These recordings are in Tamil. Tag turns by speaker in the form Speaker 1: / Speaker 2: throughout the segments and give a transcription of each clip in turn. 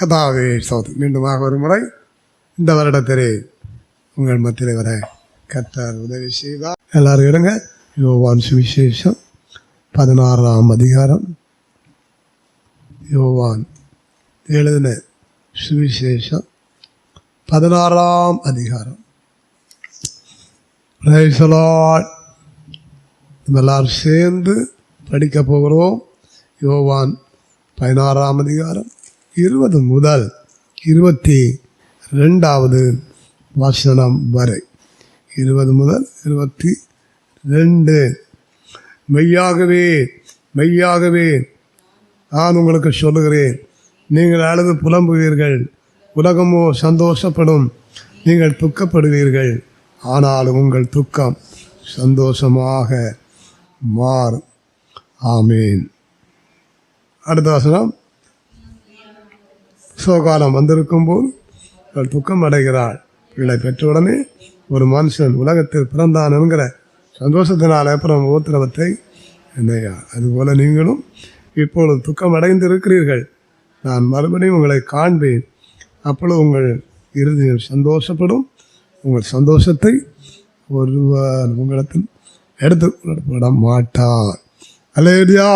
Speaker 1: கதாவே சோதரி மீண்டுமாக ஒரு முறை இந்த வருடத்திலே உங்கள் மத்தியிலே வர கர்த்தர் உதவி செய்தார். எல்லாரும் எடுங்க. யோவான் சுவிசேஷம் 16ஆம் அதிகாரம். யோவான் எழுதின சுவிசேஷம் 16ஆம் அதிகாரம். Price the Lord. நம்ம எல்லாரும் சேர்ந்து படிக்க போகிறோம். யோவான் 16ஆம் அதிகாரம் 20 முதல் 22வது வசனம் வரை. 20 முதல் 22. மெய்யாகவே மெய்யாகவே நான் உங்களுக்கு சொல்லுகிறேன், நீங்கள் அழுது புலம்புவீர்கள், உலகமோ சந்தோஷப்படும். நீங்கள் துக்கப்படுவீர்கள், ஆனால் உங்கள் துக்கம் சந்தோஷமாக மாறும். ஆமீன். அடுத்த வசனம். சோகாலம் வந்திருக்கும் போது அவள் துக்கம் அடைகிறாள். பிள்ளை பெற்றவுடனே ஒரு மனுஷன் உலகத்தில் பிறந்தான் என்கிற சந்தோஷத்தினால் அப்புறம் உபத்திரவத்தை என்னையா. அதுபோல நீங்களும் இப்பொழுது துக்கம் அடைந்து இருக்கிறீர்கள். நான் மறுபடியும் உங்களை காண்பேன். அப்பொழுது உங்கள் இறுதியில் சந்தோஷப்படும். உங்கள் சந்தோஷத்தை ஒருவர் உங்களிடத்தில் எடுத்துக்கொள்ளப்பட மாட்டார். அல்லேலூயா.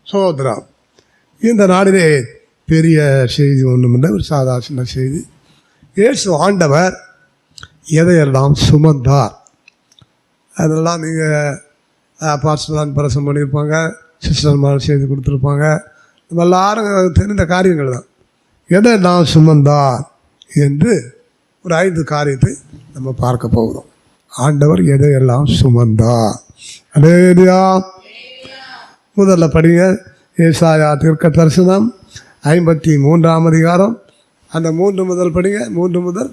Speaker 1: சோதரம். இந்த நாளிலே பெரிய செய்தி ஒன்றுமில்லை, ஒரு சாதாரண செய்தி. இயேசு ஆண்டவர் எதையெல்லாம் சுமந்தார் அதெல்லாம் நீங்கள் பாஸ்டர்லாம் பிரசம் பண்ணியிருப்பாங்க, சிஸ்டர்மார் செய்தி கொடுத்துருப்பாங்க. நம்ம எல்லாரும் தெரிந்த காரியங்கள் தான். எதையெல்லாம் சுமந்தார் என்று ஒரு 5 காரியத்தை நம்ம பார்க்க போகிறோம். ஆண்டவர் எதையெல்லாம் சுமந்தார். அல்லேலூயா. முதல்ல படிங்க. ஏசாயா தீர்க்க தரிசனம் 53ஆம் அதிகாரம். அந்த 3 முதல் படிங்க. 3 முதல்.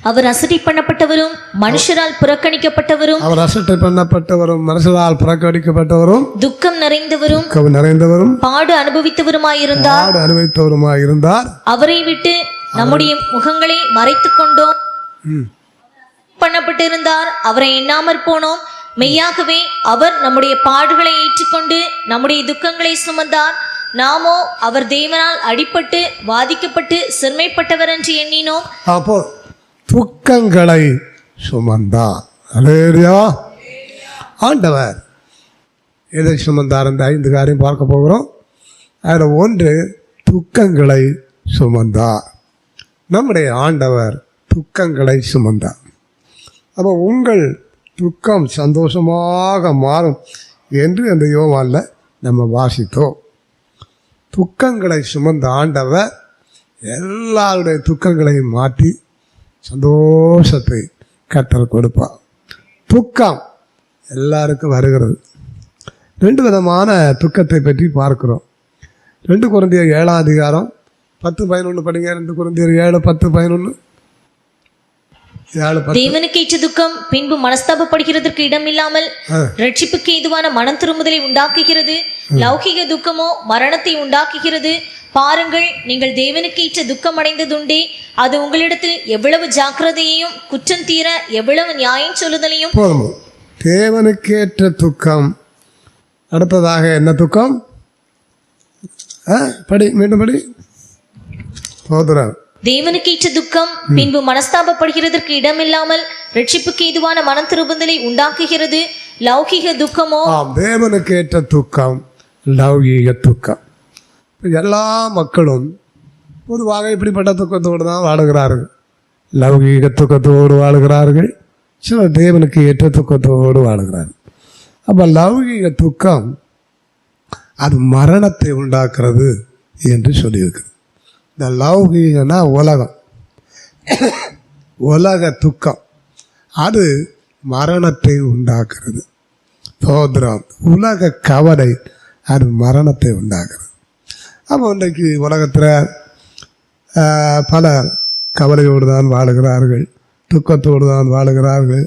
Speaker 2: அவர் அசட்டை பண்ணப்பட்டவரும் மனுஷரால் புறக்கணிக்கப்பட்டவரும்,
Speaker 1: அவர் அசட்டை பண்ணப்பட்டவரும் மனுஷரால் புறக்கணிக்கப்பட்டவரும்,
Speaker 2: துக்கம் நிறைந்தவரும்
Speaker 1: நிறைந்தவரும்,
Speaker 2: பாடு அனுபவித்தவருமாயிருந்தார். அவரை விட்டு நம்முடைய முகங்களை மறைத்துக் கொண்டோம். பண்ணப்பட்டிருந்தார், அவரை எண்ணாமற் போனோம். மெய்யாகவே அவர் நம்முடைய பாடுகளை ஏற்றுக்கொண்டு நம்முடைய துக்கங்களை சுமந்தார். நாமோ அவர் தேவனால் அடிபட்டு வாதிக்கப்பட்டு சிறுமைப்பட்டவர் என்று எண்ணினோம்.
Speaker 1: அப்போ துக்கங்களை சுமந்தார். அல்லேலூயா. ஆண்டவர் எதை சுமந்தார்? இந்த 5 காரியம் பார்க்க போகிறோம். அதில் 1 துக்கங்களை சுமந்தார். நம்முடைய ஆண்டவர் துக்கங்களை சுமந்தார். அப்போ உங்கள் துக்கம் சந்தோஷமாக மாறும் என்று அந்த யோவானில் நம்ம வாசித்தோம். துக்கங்களை சுமந்த ஆண்டவர் எல்லாருடைய துக்கங்களையும் மாற்றி சந்தோஷத்தை கர்த்தர் கொடுப்பார். துக்கம் எல்லாருக்கும் வருகிறது. 2 விதமான துக்கத்தை பற்றி பார்க்கிறோம். 2 கொரிந்தியர் 7ஆம் அதிகாரம் 10-11 படிங்க. 2 கொரிந்தியர் 7:10-11.
Speaker 2: தேவனுக்கேற்ற துக்கம் பின்பு மனஸ்தாபப்படுகிறதற்கு இடமில்லாமல் ரட்சிப்புக்கு ஏதுவான மனம் திரும்புதலை உண்டாக்குகிறது. லௌகிக துக்கமோ மரணத்தை உண்டாக்குகிறது. பாருங்கள், நீங்கள் தேவனுக்கேற்ற துக்கம் அடைந்ததுண்டே, அது உங்களிடத்தில் எவ்வளவு ஜாக்கிரதையையும் குற்றம் தீர எவ்வளவு நியாயம் சொல்லுதலையும்.
Speaker 1: தேவனுக்கேற்ற துக்கம். அடுத்ததாக என்ன துக்கம்? படி, மீண்டும் படி. போதும்.
Speaker 2: தேவனுக்கேற்ற துக்கம் பின்பு மனஸ்தாபப்படுகிறதற்கு இடமில்லாமல் ரட்சிப்புக்கு ஏதுவான மனம் திரும்புதலை உண்டாக்குகிறது. லௌகிக துக்கமோ,
Speaker 1: தேவனுக்கேற்ற துக்கம் லௌகிக துக்கம். எல்லா மக்களும் பொதுவாக இப்படிப்பட்ட துக்கத்தோடு தான் வாழுகிறார்கள். லௌகிக துக்கத்தோடு வாழுகிறார்கள், சிலர் தேவனுக்கு ஏற்ற துக்கத்தோடு வாழுகிறார்கள். அப்போ லௌகிக துக்கம் அது மரணத்தை உண்டாக்குறது என்று சொல்லியிருக்கு. இந்த லௌகிகனா உலகம், உலக துக்கம் அது மரணத்தை உண்டாக்குறது. சோதரம். உலக கவலை அது மரணத்தை உண்டாக்குறது. அப்போ இன்றைக்கு உலகத்தில் பலர் கவலையோடு தான் வாழுகிறார்கள், துக்கத்தோடு தான் வாழுகிறார்கள்.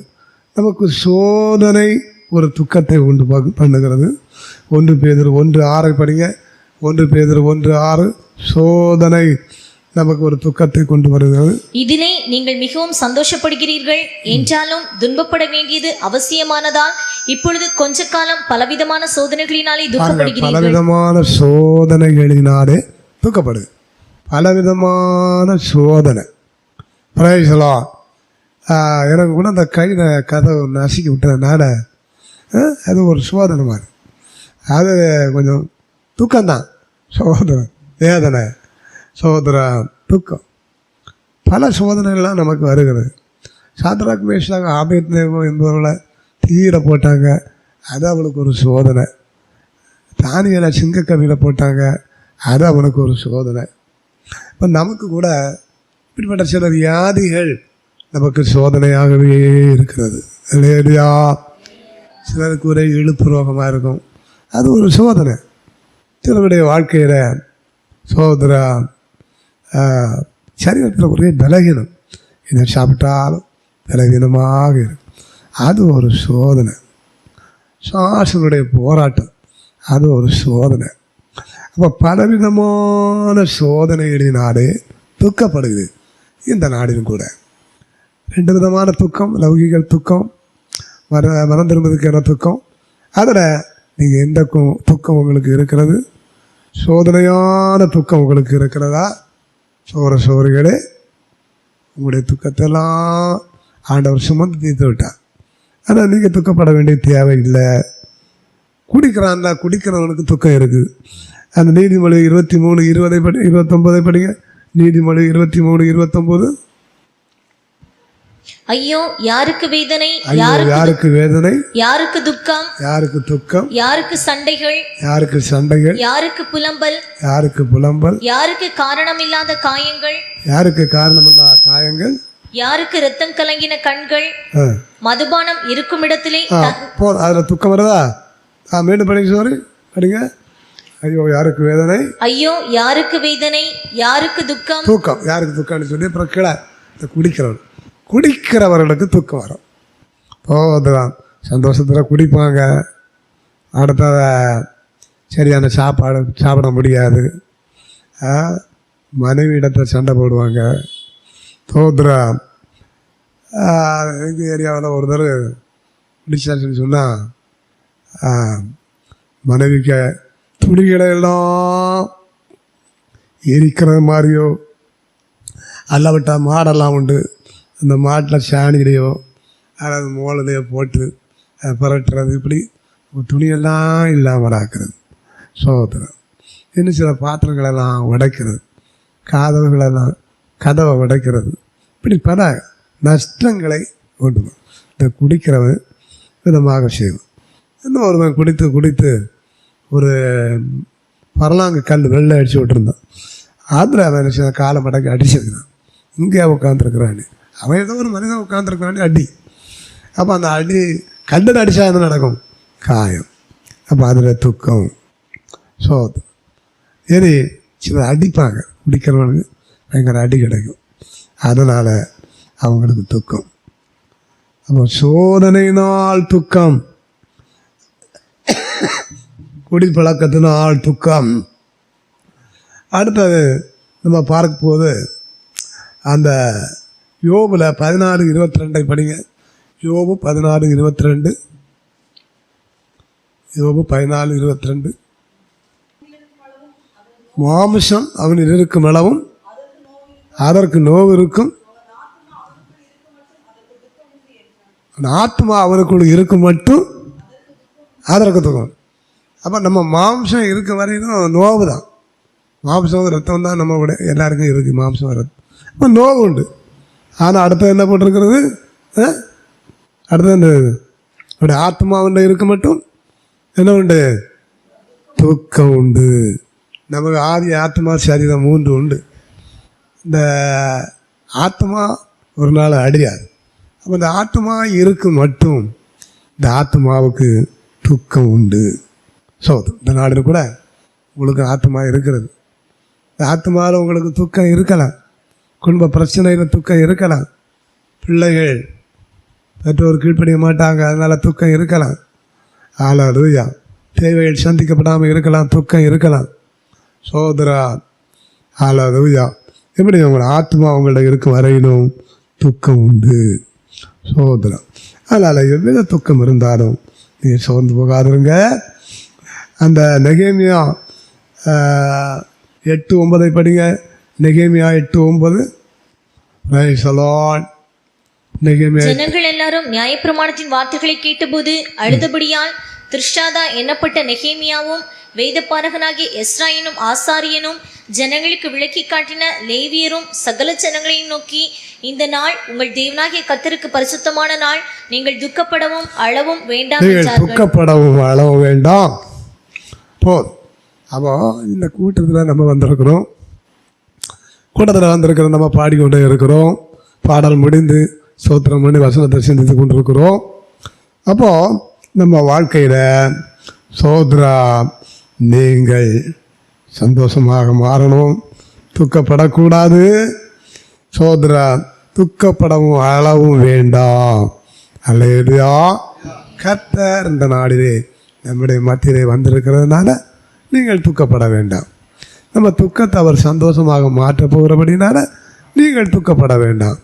Speaker 1: நமக்கு சோதனை ஒரு துக்கத்தை உண்டு பண்ணுகிறது. 1 பேதுரு 1:6 படிங்க. 1 பேதுரு 1:6. சோதனை நமக்கு ஒரு துக்கத்தை கொண்டு வருகிறது.
Speaker 2: இதிலே நீங்கள் மிகவும் சந்தோஷப்படுகிறீர்கள் என்றாலும் துன்பப்பட வேண்டியது அவசியமானதால் இப்பொழுது கொஞ்ச காலம் பலவிதமான சோதனைகளினாலே துக்கப்படுகிறீர்கள்.
Speaker 1: பலவிதமான சோதனைகளினாலே துக்கப்படுது. பலவிதமான சோதனை. எனக்கு கூட அந்த கையில் கதவு நசுக்கி விட்டதுனால அது ஒரு சோதனை மாதிரி. அது கொஞ்சம் துக்கம்தான். சோதனை, வேதனை, சோதனை, துக்கம், பல சோதனைகள்லாம் நமக்கு வருகிறது. சாத்ராக் மேஷாக் ஆபேத்நேகோ என்பவர்களை தீயில போட்டாங்க, அது அவளுக்கு ஒரு சோதனை. தானியலை சிங்கக்கவியில் போட்டாங்க, அது அவனுக்கு ஒரு சோதனை. இப்போ நமக்கு கூட இப்படிப்பட்ட சில வியாதிகள் நமக்கு சோதனையாகவே இருக்கிறது இல்லையா? சிலருக்கு ஒரே இழுப்பு ரோகமாக இருக்கும், அது ஒரு சோதனை. சிலருடைய வாழ்க்கையில் சோதனை, சரீரத்தில் ஒரே பலகீனம், இதை சாப்பிட்டாலும் பலகீனமாக இருக்கும், அது ஒரு சோதனை. சுவாசனுடைய போராட்டம், அது ஒரு சோதனை. அப்போ பலவிதமான சோதனைகளினாலே துக்கப்படுது இந்த நாடிலும் கூட. 2 விதமான துக்கம், லௌகிக துக்கம், மனம் திரும்புவதற்கான துக்கம். அதில் நீங்கள் எந்த துக்கம் உங்களுக்கு இருக்கிறது? சோதனையான துக்கம் உங்களுக்கு இருக்கிறதா? சோறுகளே, உங்களுடைய துக்கத்தெல்லாம் ஆண்டவர் சுமந்து தீர்த்து விட்டார். ஆனால் நீங்கள் துக்கப்பட வேண்டிய தேவையில்லை. குடிக்கிறான்ல, குடிக்கிறவனுக்கு துக்கம் இருக்குது. அந்த நீதிமொழி 23:20-29 படிங்க. நீதிமொழி 23:29.
Speaker 2: ஐயோ யாருக்கு வேதனை,
Speaker 1: யாருக்கு வேதனை,
Speaker 2: யாருக்கு துக்கம்,
Speaker 1: யாருக்கு துக்கம்,
Speaker 2: யாருக்கு சண்டைகள்,
Speaker 1: யாருக்கு சண்டைகள்,
Speaker 2: யாருக்கு புலம்பல்,
Speaker 1: யாருக்கு புலம்பல்,
Speaker 2: யாருக்கு காரணமில்லாத காயங்கள்,
Speaker 1: யாருக்கு காரணமில்லாத காயங்கள்,
Speaker 2: யாருக்கு இரத்தம் கலங்கின கண்கள், மதுபானம் இருக்கும் இடத்திலே
Speaker 1: அதில் துக்கம் வருதா? மீண்டும் படிங்க, சாரி படிங்க. ஐயோ யாருக்கு வேதனை,
Speaker 2: ஐயோ யாருக்கு வேதனை, யாருக்கு துக்கம்,
Speaker 1: தூக்கம், யாருக்கு துக்கம்னு சொல்லி அப்புறம் கீழே குடிக்கிறவர்களுக்கு துக்கம் வரும். போதுதான், சந்தோஷத்தில் குடிப்பாங்க, அடுத்தத சரியான சாப்பாடு சாப்பிட முடியாது, மனைவி இடத்துல சண்டை போடுவாங்க. தோதுரா எங்கள் ஏரியாவில் ஒரு தடவை குடிச்சாச்சுன்னு சொன்னால் மனைவிக்கு துணிகளை எல்லாம் எரிக்கிறது மாதிரியோ, அல்லவிட்டா மாடெல்லாம் உண்டு, அந்த மாட்டில் சாணியிலையோ அல்லது மோளலையோ போட்டு புரட்டுறது, இப்படி துணியெல்லாம் இல்லாமல் ஆக்குறது. சோதரம் இன்னும் சில பாத்திரங்களெல்லாம் உடைக்கிறது, கதவை உடைக்கிறது, இப்படி பல நஷ்டங்களை கொண்டு வரும் இந்த குடிக்கிறவன் விதமாக செய்வோம். இன்னும் ஒருவன் குடித்து ஒரு பரலாங்கு கல் வெள்ளை அடித்து விட்டுருந்தான். அதில் அவன் என்ன காலை மடக்கி அடிச்சிருக்கிறான். இங்கே உட்காந்துருக்குறான், அவன் ஏதோ ஒரு மனிதன் உட்காந்துருக்கிறான், அடி. அப்போ அந்த அடி கல்லில் அடித்தா என்ன நடக்கும்? காயம். அப்போ அதில் துக்கம், சோதம். சரி, சில அடிப்பாங்க, குடிக்கிறவனுக்கு பயங்கர அடி கிடைக்கும், அதனால் அவங்களுக்கு துக்கம். அப்போ சோதனையினால் துக்கம், குடிப்பழக்கத்தினால் துக்கம். அடுத்தது நம்ம பார்க்க போது அந்த யோபுல 16:22 படிங்க. யோபு 16:22. யோபு 14:22. மாமிசம் அவனில் இருக்கும் அளவும் அதற்கு நோவு இருக்கும், ஆத்மா அவனுக்குள்ள இருக்கும் மட்டும் அதற்கு துக்கம். அப்போ நம்ம மாம்சம் இருக்க வரைக்கும் நோவு தான். மாம்சம் ரத்தம் தான் நம்ம விட எல்லாருக்கும் இருக்குது, மாம்சம் ரத்தம். அப்போ நோவு உண்டு. ஆனால் அடுத்தது என்ன போட்டிருக்கிறது? அடுத்தது என்ன? அப்படி ஆத்மாவில் இருக்க மட்டும் என்ன உண்டு? துக்கம் உண்டு. நமக்கு ஆதி ஆத்மா சரீரம் 3 உண்டு. இந்த ஆத்மா ஒரு நாள் அழியாது. அப்போ இந்த ஆத்மா இருக்கும் மட்டும் இந்த ஆத்மாவுக்கு துக்கம் உண்டு. இந்த நாளில் கூட உங்களுக்கு ஆத்மா இருக்கிறது. இந்த ஆத்மாவில் உங்களுக்கு துக்கம் இருக்கலாம், குடும்ப பிரச்சனையில் துக்கம் இருக்கலாம், பிள்ளைகள் பெற்றோர் கீழ்ப்படிய மாட்டாங்க அதனால் துக்கம் இருக்கலாம், ஹல்லேலூயா. தேவைகள் சந்திக்கப்படாமல் இருக்கலாம், துக்கம் இருக்கலாம். சோதரா, ஹல்லேலூயா. எப்படி உங்களோட ஆத்மா உங்கள்கிட்ட இருக்கும் வரையிலும் துக்கம் உண்டு. சோதரம். அதனால் எவ்வித துக்கம் இருந்தாலும் நீங்கள் சோர்ந்து போகாதுங்க. அந்த நெகேமியா 8:9 படிங்க. நெகேமியா 8:9.
Speaker 2: ஜனங்கள் எல்லாரும் நியாயப்பிரமாணத்தின் வார்த்தைகளை கேட்டபோது அழுதபடியால் திர்ஷாதா எண்ணப்பட்ட நெகேமியாவும் வேதபாரகனாகிய எஸ்ரா எனும் ஆசாரியனும் ஜனங்களுக்கு விளக்கி காட்டின லேவியரும் சகல ஜனங்களையும் நோக்கி, இந்த நாள் உங்கள் தேவனாகிய கர்த்தருக்கு பரிசுத்தமான நாள், நீங்கள் துக்கப்படவும் அளவும் வேண்டாம் என்றார்கள்.
Speaker 1: துக்கப்படவும் அளவும் வேண்டாம். அப்போ இந்த கூட்டத்தில் நம்ம வந்திருக்கிறோம். கூட்டத்தில் வந்திருக்கிற நம்ம பாடிக்கொண்டே இருக்கிறோம். பாடல் முடிந்து சோத்திரம் பண்ணி வசனத்தை சிந்தித்து கொண்டிருக்கிறோம். அப்போது நம்ம வாழ்க்கையில் சோத்ரா நீங்கள் சந்தோஷமாக மாறணும், துக்கப்படக்கூடாது. சோத்ரா துக்கப்படவும் அளவும் வேண்டாம். அல்லேலூயா. கர்த்தர் இந்த நாளிலே நம்முடைய மத்தியிலே வந்திருக்கிறதுனால நீங்கள் துக்கப்பட வேண்டாம். நம்ம துக்கத்தை அவர் சந்தோஷமாக மாற்ற போகிறபடினால நீங்கள் துக்கப்பட வேண்டாம்.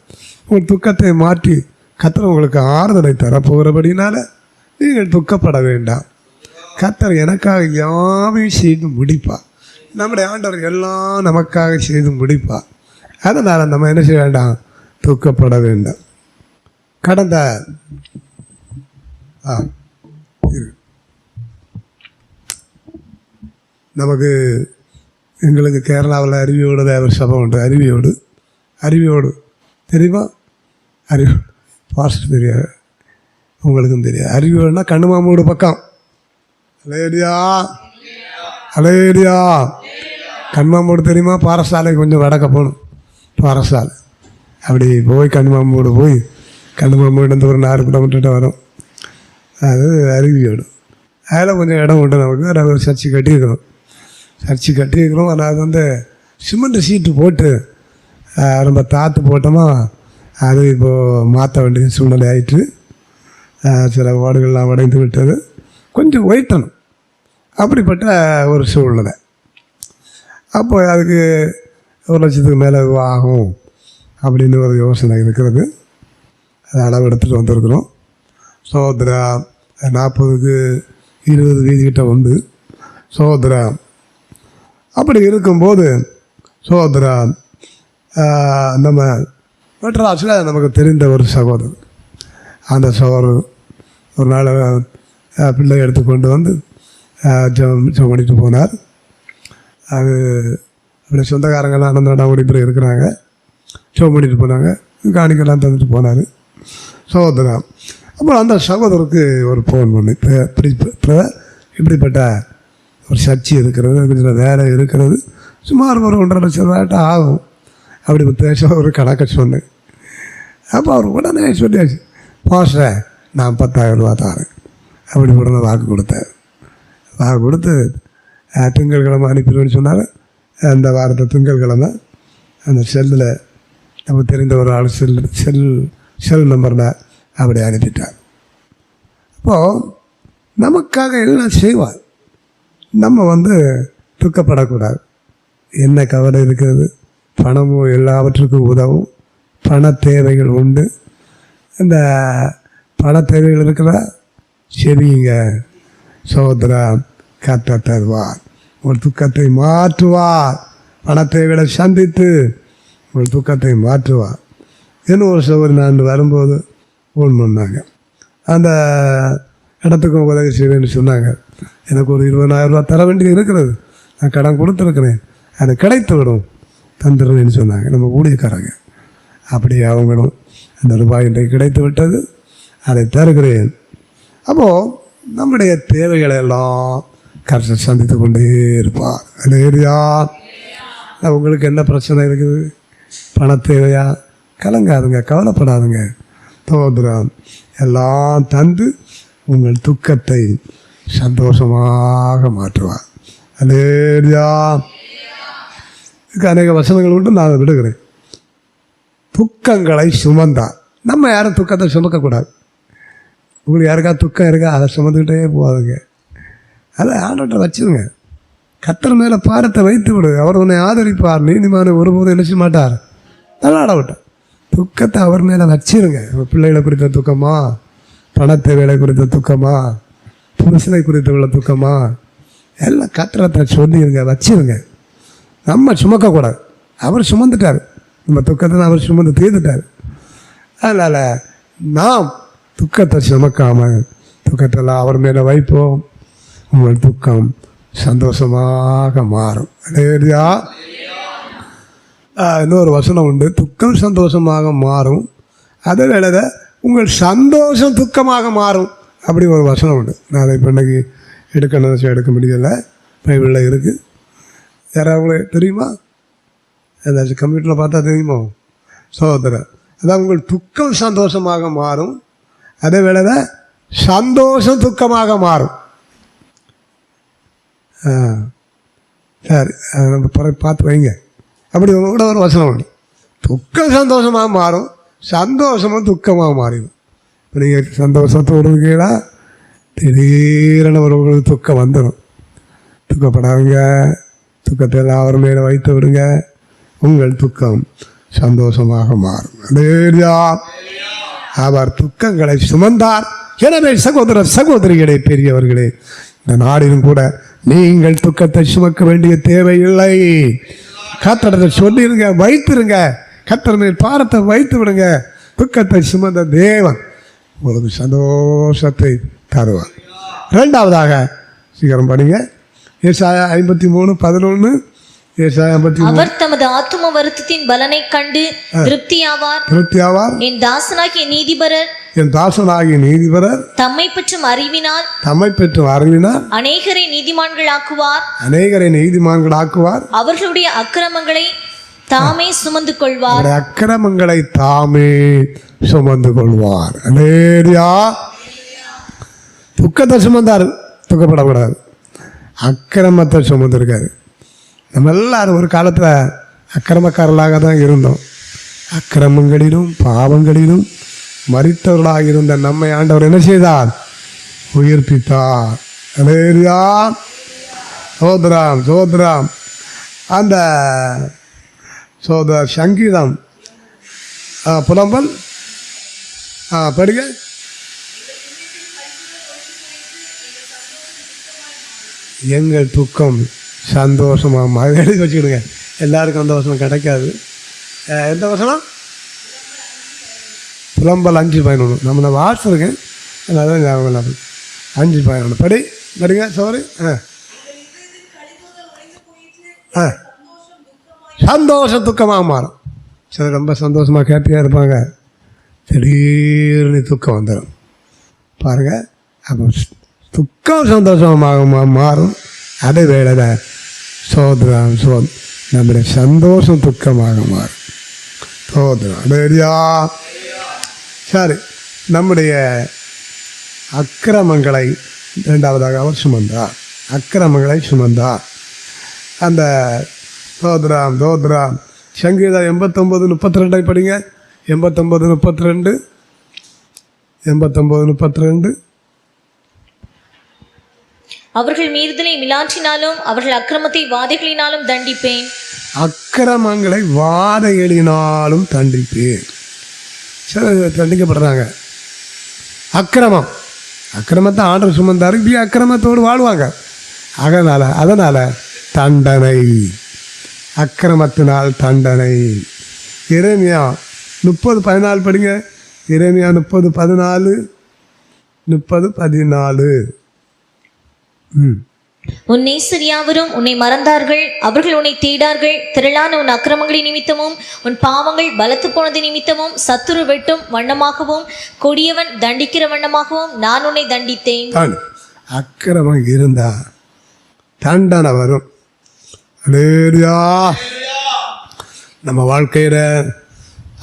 Speaker 1: உங்கள் துக்கத்தை மாற்றி கர்த்தர் உங்களுக்கு ஆறுதலை தரப்போகிறபடினால நீங்கள் துக்கப்பட வேண்டாம். கர்த்தர் எனக்காக யாவையும் செய்து முடிப்பார். நம்முடைய ஆண்டவர் எல்லாம் நமக்காக செய்து முடிப்பார். அதனால் நம்ம என்ன செய்ய வேண்டாம்? துக்கப்பட வேண்டாம். கடந்த நமக்கு எங்களுக்கு கேரளாவில் அருவியோடு தேவர் சபை உண்டு. அருவியோடு தெரியுமா? அருவியோடு பாஸ்டர் தெரியாது, உங்களுக்கும் தெரியாது. அருவியோடுனா கண்ணுமாமூடு பக்கம். அலேரியா கண்மாமூடு தெரியுமா? பாரசாலை கொஞ்சம் வடக்க போகணும். பாரசாலை அப்படி போய் கண்மாமூடு போய் கண்மாமூடு ஒரு 4 கிலோமீட்டர்கிட்ட வரும். அது அருவியோடு. அதில் கொஞ்சம் இடம் உண்டு நமக்கு. ஒரு சர்ச்சு கட்டியிருக்கிறோம். ஆனால் அது வந்து சிமெண்ட் சீட்டு போட்டு ரொம்ப தாத்து போட்டோமா, அது இப்போது மாற்ற வேண்டிய சூழ்நிலை ஆயிட்டு சில ஓடுகள்லாம் உடைந்து விட்டது. கொஞ்சம் ஒயிட்டணும் அப்படிப்பட்ட ஒரு சூழ்நிலை. அப்போ அதுக்கு 1 லட்சத்துக்கு மேலே ஆகும் அப்படின்னு ஒரு யோசனை இருக்கிறது. அதை அளவு எடுத்துகிட்டு வந்திருக்கிறோம். சோதரா 40க்கு 20 வீதிக்கிட்ட வந்து சோதரா. அப்படி இருக்கும்போது சோதரா நம்ம மெட்ராஸில் நமக்கு தெரிந்த ஒரு சகோதரர். அந்த சகோதரர் ஒரு நாள் பிள்ளை எடுத்து கொண்டு வந்து ஜெபம் பண்ணிட்டு போனார். அது அப்படி சொந்தக்காரங்கள்லாம் அனந்தரடா ஓடிப்படி இருக்கிறாங்க. ஜெபம் பண்ணிட்டு போனாங்க. காணிக்கெல்லாம் தந்துட்டு போனார் சகோதரா. அப்புறம் அந்த சகோதரருக்கு ஒரு ஃபோன் பண்ணி, இப்படிப்பட்ட ஒரு சர்ச்சை இருக்கிறது, கொஞ்சம் வேலை இருக்கிறது, சுமார் ஒரு 1.5 லட்சம் ரூபாய்ட்ட ஆகும் அப்படி பேச ஒரு கணக்கை சொன்னேன். அப்போ அவர் உடனே சொல்லியாச்சு, பாஸ்டர் நான் 10,000 ரூபா தரேன் அப்படி உடனே வாக்கு கொடுத்தார். வாக்கு கொடுத்து திங்கட்கிழமை அனுப்பிடுவேன்னு சொன்னார். அந்த வாரத்தை திங்கட்கிழமை அந்த செல்லில் நமக்கு தெரிந்த ஒரு ஆள் செல் நம்பரில் அப்படி அனுப்பிட்டார். அப்போது நமக்காக எல்லாம் செய்வார். நம்ம வந்து துக்கப்படக்கூடாது. என்ன கவலை இருக்கிறது? பணமும் எல்லாவற்றுக்கும் உதவும். பண தேவைகள் உண்டு. இந்த பண தேவைகள் இருக்கிற சரிங்க சகோதரா, கர்த்தர் தருவார். உங்கள் துக்கத்தை மாற்றுவார். பண தேவைகளை சந்தித்து உங்கள் துக்கத்தை மாற்றுவார். இன்னும் ஒரு சகோதரி நான் வரும்போது ஃபோன் பண்ணாங்க. அந்த இடத்துக்கும் உதவி செய்வேன்னு சொன்னாங்க. எனக்கு ஒரு 20,000 ரூபா தர வேண்டியது இருக்கிறது. நான் கடன் கொடுத்துருக்கிறேன், அது கிடைத்து விடும், தந்துடுறேன்னு சொன்னாங்க நம்ம ஊழியக்காரங்க. அப்படி அவங்களும் அந்த ரூபாய் இன்றைக்கு கிடைத்து விட்டது, அதை தருகிறேன். அப்போது நம்முடைய தேவைகளை எல்லாம் கர்த்தர் சந்தித்து கொண்டே இருப்பார். அல்லேலூயா. உங்களுக்கு என்ன பிரச்சனை இருக்குது? பண தேவையா? கலங்காதுங்க, கவலைப்படாதுங்க. தோதுரம் எல்லாம் தந்து உங்கள் துக்கத்தை சந்தோஷமாக மாற்றுவார். அல்லேலூயா. இதுக்கு அநேக வசனங்கள் உண்டு, நான் விடுகிறேன். துக்கங்களை சுமந்தார். நம்ம யாரும் துக்கத்தை சுமக்கக்கூடாது. உங்களுக்கு யாருக்கா துக்கம் இருக்கா, அதை சுமந்துக்கிட்டே போகாதுங்க. அதை ஆண்டவர்கிட்ட வச்சுருங்க. கர்த்தர் மேலே பாரத்தை வைத்து விடு. அவர் உன்னை ஆதரிப்பார். நீதிமானை ஒருபோதும் என்ன செய்ய மாட்டார், தள்ளாட விட்டார். துக்கத்தை அவர் மேலே வச்சிருங்க. பிள்ளைகளை குறித்த துக்கமா, பணத்தை வேலை குறித்த துக்கமா, புருஷனை குறித்த உள்ள துக்கமா, எல்லாம் கர்த்தரை சொல்லிடுங்க, வச்சிருங்க. நம்ம சுமக்கக்கூடாது. அவர் சுமந்துட்டார், நம்ம துக்கத்தை அவர் சுமந்து தீர்த்துட்டார். அதனால் நாம் துக்கத்தை சுமக்காமல் துக்கத்தெல்லாம் அவர் மேலே வைப்போம். உங்கள் துக்கம் சந்தோஷமாக மாறும். இல்லையா? இன்னொரு வசனம் உண்டு, துக்கம் சந்தோஷமாக மாறும், அதே வேளையில் உங்கள் சந்தோஷம் துக்கமாக மாறும். அப்படி ஒரு வசனம் உண்டு. நான் அதை இப்போ இன்றைக்கி எடுக்க முடியலை, பைபிளில் இருக்குது. யாராவது தெரியுமா? ஏதாச்சும் கம்ப்யூட்டரில் பார்த்தா தெரியுமோ? சகோதரர், அதான் உங்கள் துக்கம் சந்தோஷமாக மாறும், அதே வேளையில் சந்தோஷம் துக்கமாக மாறும். சரி, நம்ம பார்த்து வைங்க. அப்படி கூட ஒரு வசனம் உண்டு, துக்கம் சந்தோஷமாக மாறும், சந்தோஷமும் துக்கமாக மாறிடும். இப்போ நீங்கள் சந்தோஷத்தோடு இருக்கீங்களா, திடீரென ஒரு துக்கம் வந்துடும். துக்கப்படாதுங்க, துக்கத்தை எல்லாம் அவர் மேலே வைத்து விடுங்க, உங்கள் துக்கம் சந்தோஷமாக மாறும். அதேயா, அவர் துக்கங்களை சுமந்தார். எனவே சகோதர சகோதரிகளே, பெரியவர்களே, இந்த நாடிலும் கூட நீங்கள் துக்கத்தை சுமக்க வேண்டிய தேவையில்லை. கர்த்தரை சொல்லிருங்க, வைத்திருங்க, கர்த்தர் மேல் பாரத்தை வைத்து விடுங்க. துக்கத்தை சுமந்த தேவன் உங்களுக்கு சந்தோஷத்தை தருவார். இரண்டாவதாக சீக்கிரம் படிங்க, ஏசாயா 53:11. ஏசாயா 53.
Speaker 2: அவர் தமது ஆத்தும வருத்தத்தின் பலனை கண்டு திருப்தியாவார். என் தாசனாகிய நீதிபரர் தம்மை பற்றும் அறிவினால் அநேகரை நீதிமான்களாக்குவார். அவர்களுடைய அக்கிரமங்களை தாமே சுமந்து கொள்வார்.
Speaker 1: துக்கத்தை சுமந்தார், துக்கப்படக்கூடாது. அக்கிரமத்தை சுமந்திருக்காரு. நம்ம எல்லாரும் ஒரு காலத்தில் அக்கிரமக்காரர்களாக தான் இருந்தோம். அக்கிரமங்களிலும் பாவங்களிலும் மரித்தவர்களாக இருந்த நம்மை ஆண்டவர் என்ன செய்தார்? உயிர்ப்பித்தார். சோதராம் அந்த சங்கீதம் புலம்பல் படிங்க. எங்கள் துக்கம் சந்தோஷமாக எழுதி வச்சுக்கிடுங்க. எல்லாருக்கும் அந்த வசனம் கிடைக்காது. எந்த வசனம்? புலம்பல் 5:11. நம்ம வாட்ஸ்அப்புக்கு அதான் ஞாபகம் 5:11 படிங்க. சாரி, சந்தோஷம் துக்கமாக மாறும். சில ரொம்ப சந்தோஷமாக ஹாப்பியாக இருப்பாங்க, திடீர்னு துக்கம் வந்துடும் பாருங்கள். அப்போ துக்கம் சந்தோஷமாக மாறும். அதே வேலை நம்முடைய சந்தோஷம் துக்கமாக மாறும். சரி, நம்முடைய அக்கிரமங்களை இரண்டாவதாக அவர் சுமந்தார். அக்கிரமங்களை சுமந்தார். அந்த தோத்ராம் சங்கீதம் 89:32 படிங்க. 89:32.
Speaker 2: அவர்கள் மீறுதலை மிலாற்றினாலும் அவர்கள் அக்கிரமத்தை வாதைகளினாலும் தண்டிப்பேன்.
Speaker 1: அக்கிரமங்களை வாதைகளினாலும் தண்டிப்பேன். தண்டிக்கப்படுறாங்க. அக்கிரமத்தை ஆண்டவர் சுமந்தார். இப்படி அக்கிரமத்தோடு வாழ்வாங்க. அதனால் தண்டனை, அக்கிரமத்தினால் தண்டனை. எரேமியா 30:14 படிங்க. எரேமியா 30:14.
Speaker 2: உன் நேசர் யாவரும் உன்னை மறந்தார்கள், அவர்கள் உன்னை தேடார்கள். திரளான உன் அக்கிரமங்களின் நிமித்தமும் உன் பாவங்கள் பலத்து போனது நிமித்தமும் சத்துரு வெட்டும் வண்ணமாகவும் கொடியவன் தண்டிக்கிற வண்ணமாகவும் நான் உன்னை தண்டித்தேன்.
Speaker 1: அக்கிரமம் இருந்தா தண்டனை வரும். நம்ம வாழ்க்கையில்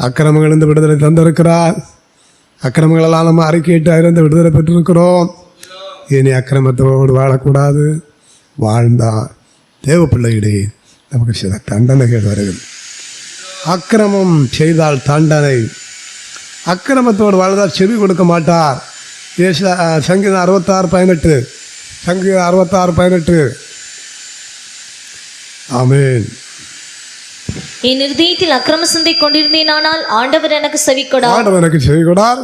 Speaker 1: அக்கிரமங்களிலிருந்து விடுதலை தந்திருக்கிறார். அக்கிரமங்களெல்லாம் நம்ம அறிக்கையிட்டு இருந்து விடுதலை பெற்றிருக்கிறோம். இனி அக்கிரமத்தோடு வாழக்கூடாது. வாழ்ந்தால் தேவ பிள்ளையிடையே நமக்கு சில தண்டனைகள் வருகிறது. அக்கிரமம் செய்தால் தண்டனை. அக்கிரமத்தோடு வாழ்ந்தால் செவி கொடுக்க மாட்டார். சங்கீதம் 66:18. சங்கீதம் 66:18. ஆமென்.
Speaker 2: என் இருதயத்தில் அக்கிரம சிந்தை கொண்டிருந்தேனானால் ஆண்டவர் எனக்கு செவி கொடார்.
Speaker 1: ஆண்டவர் எனக்கு செவி கொடார்.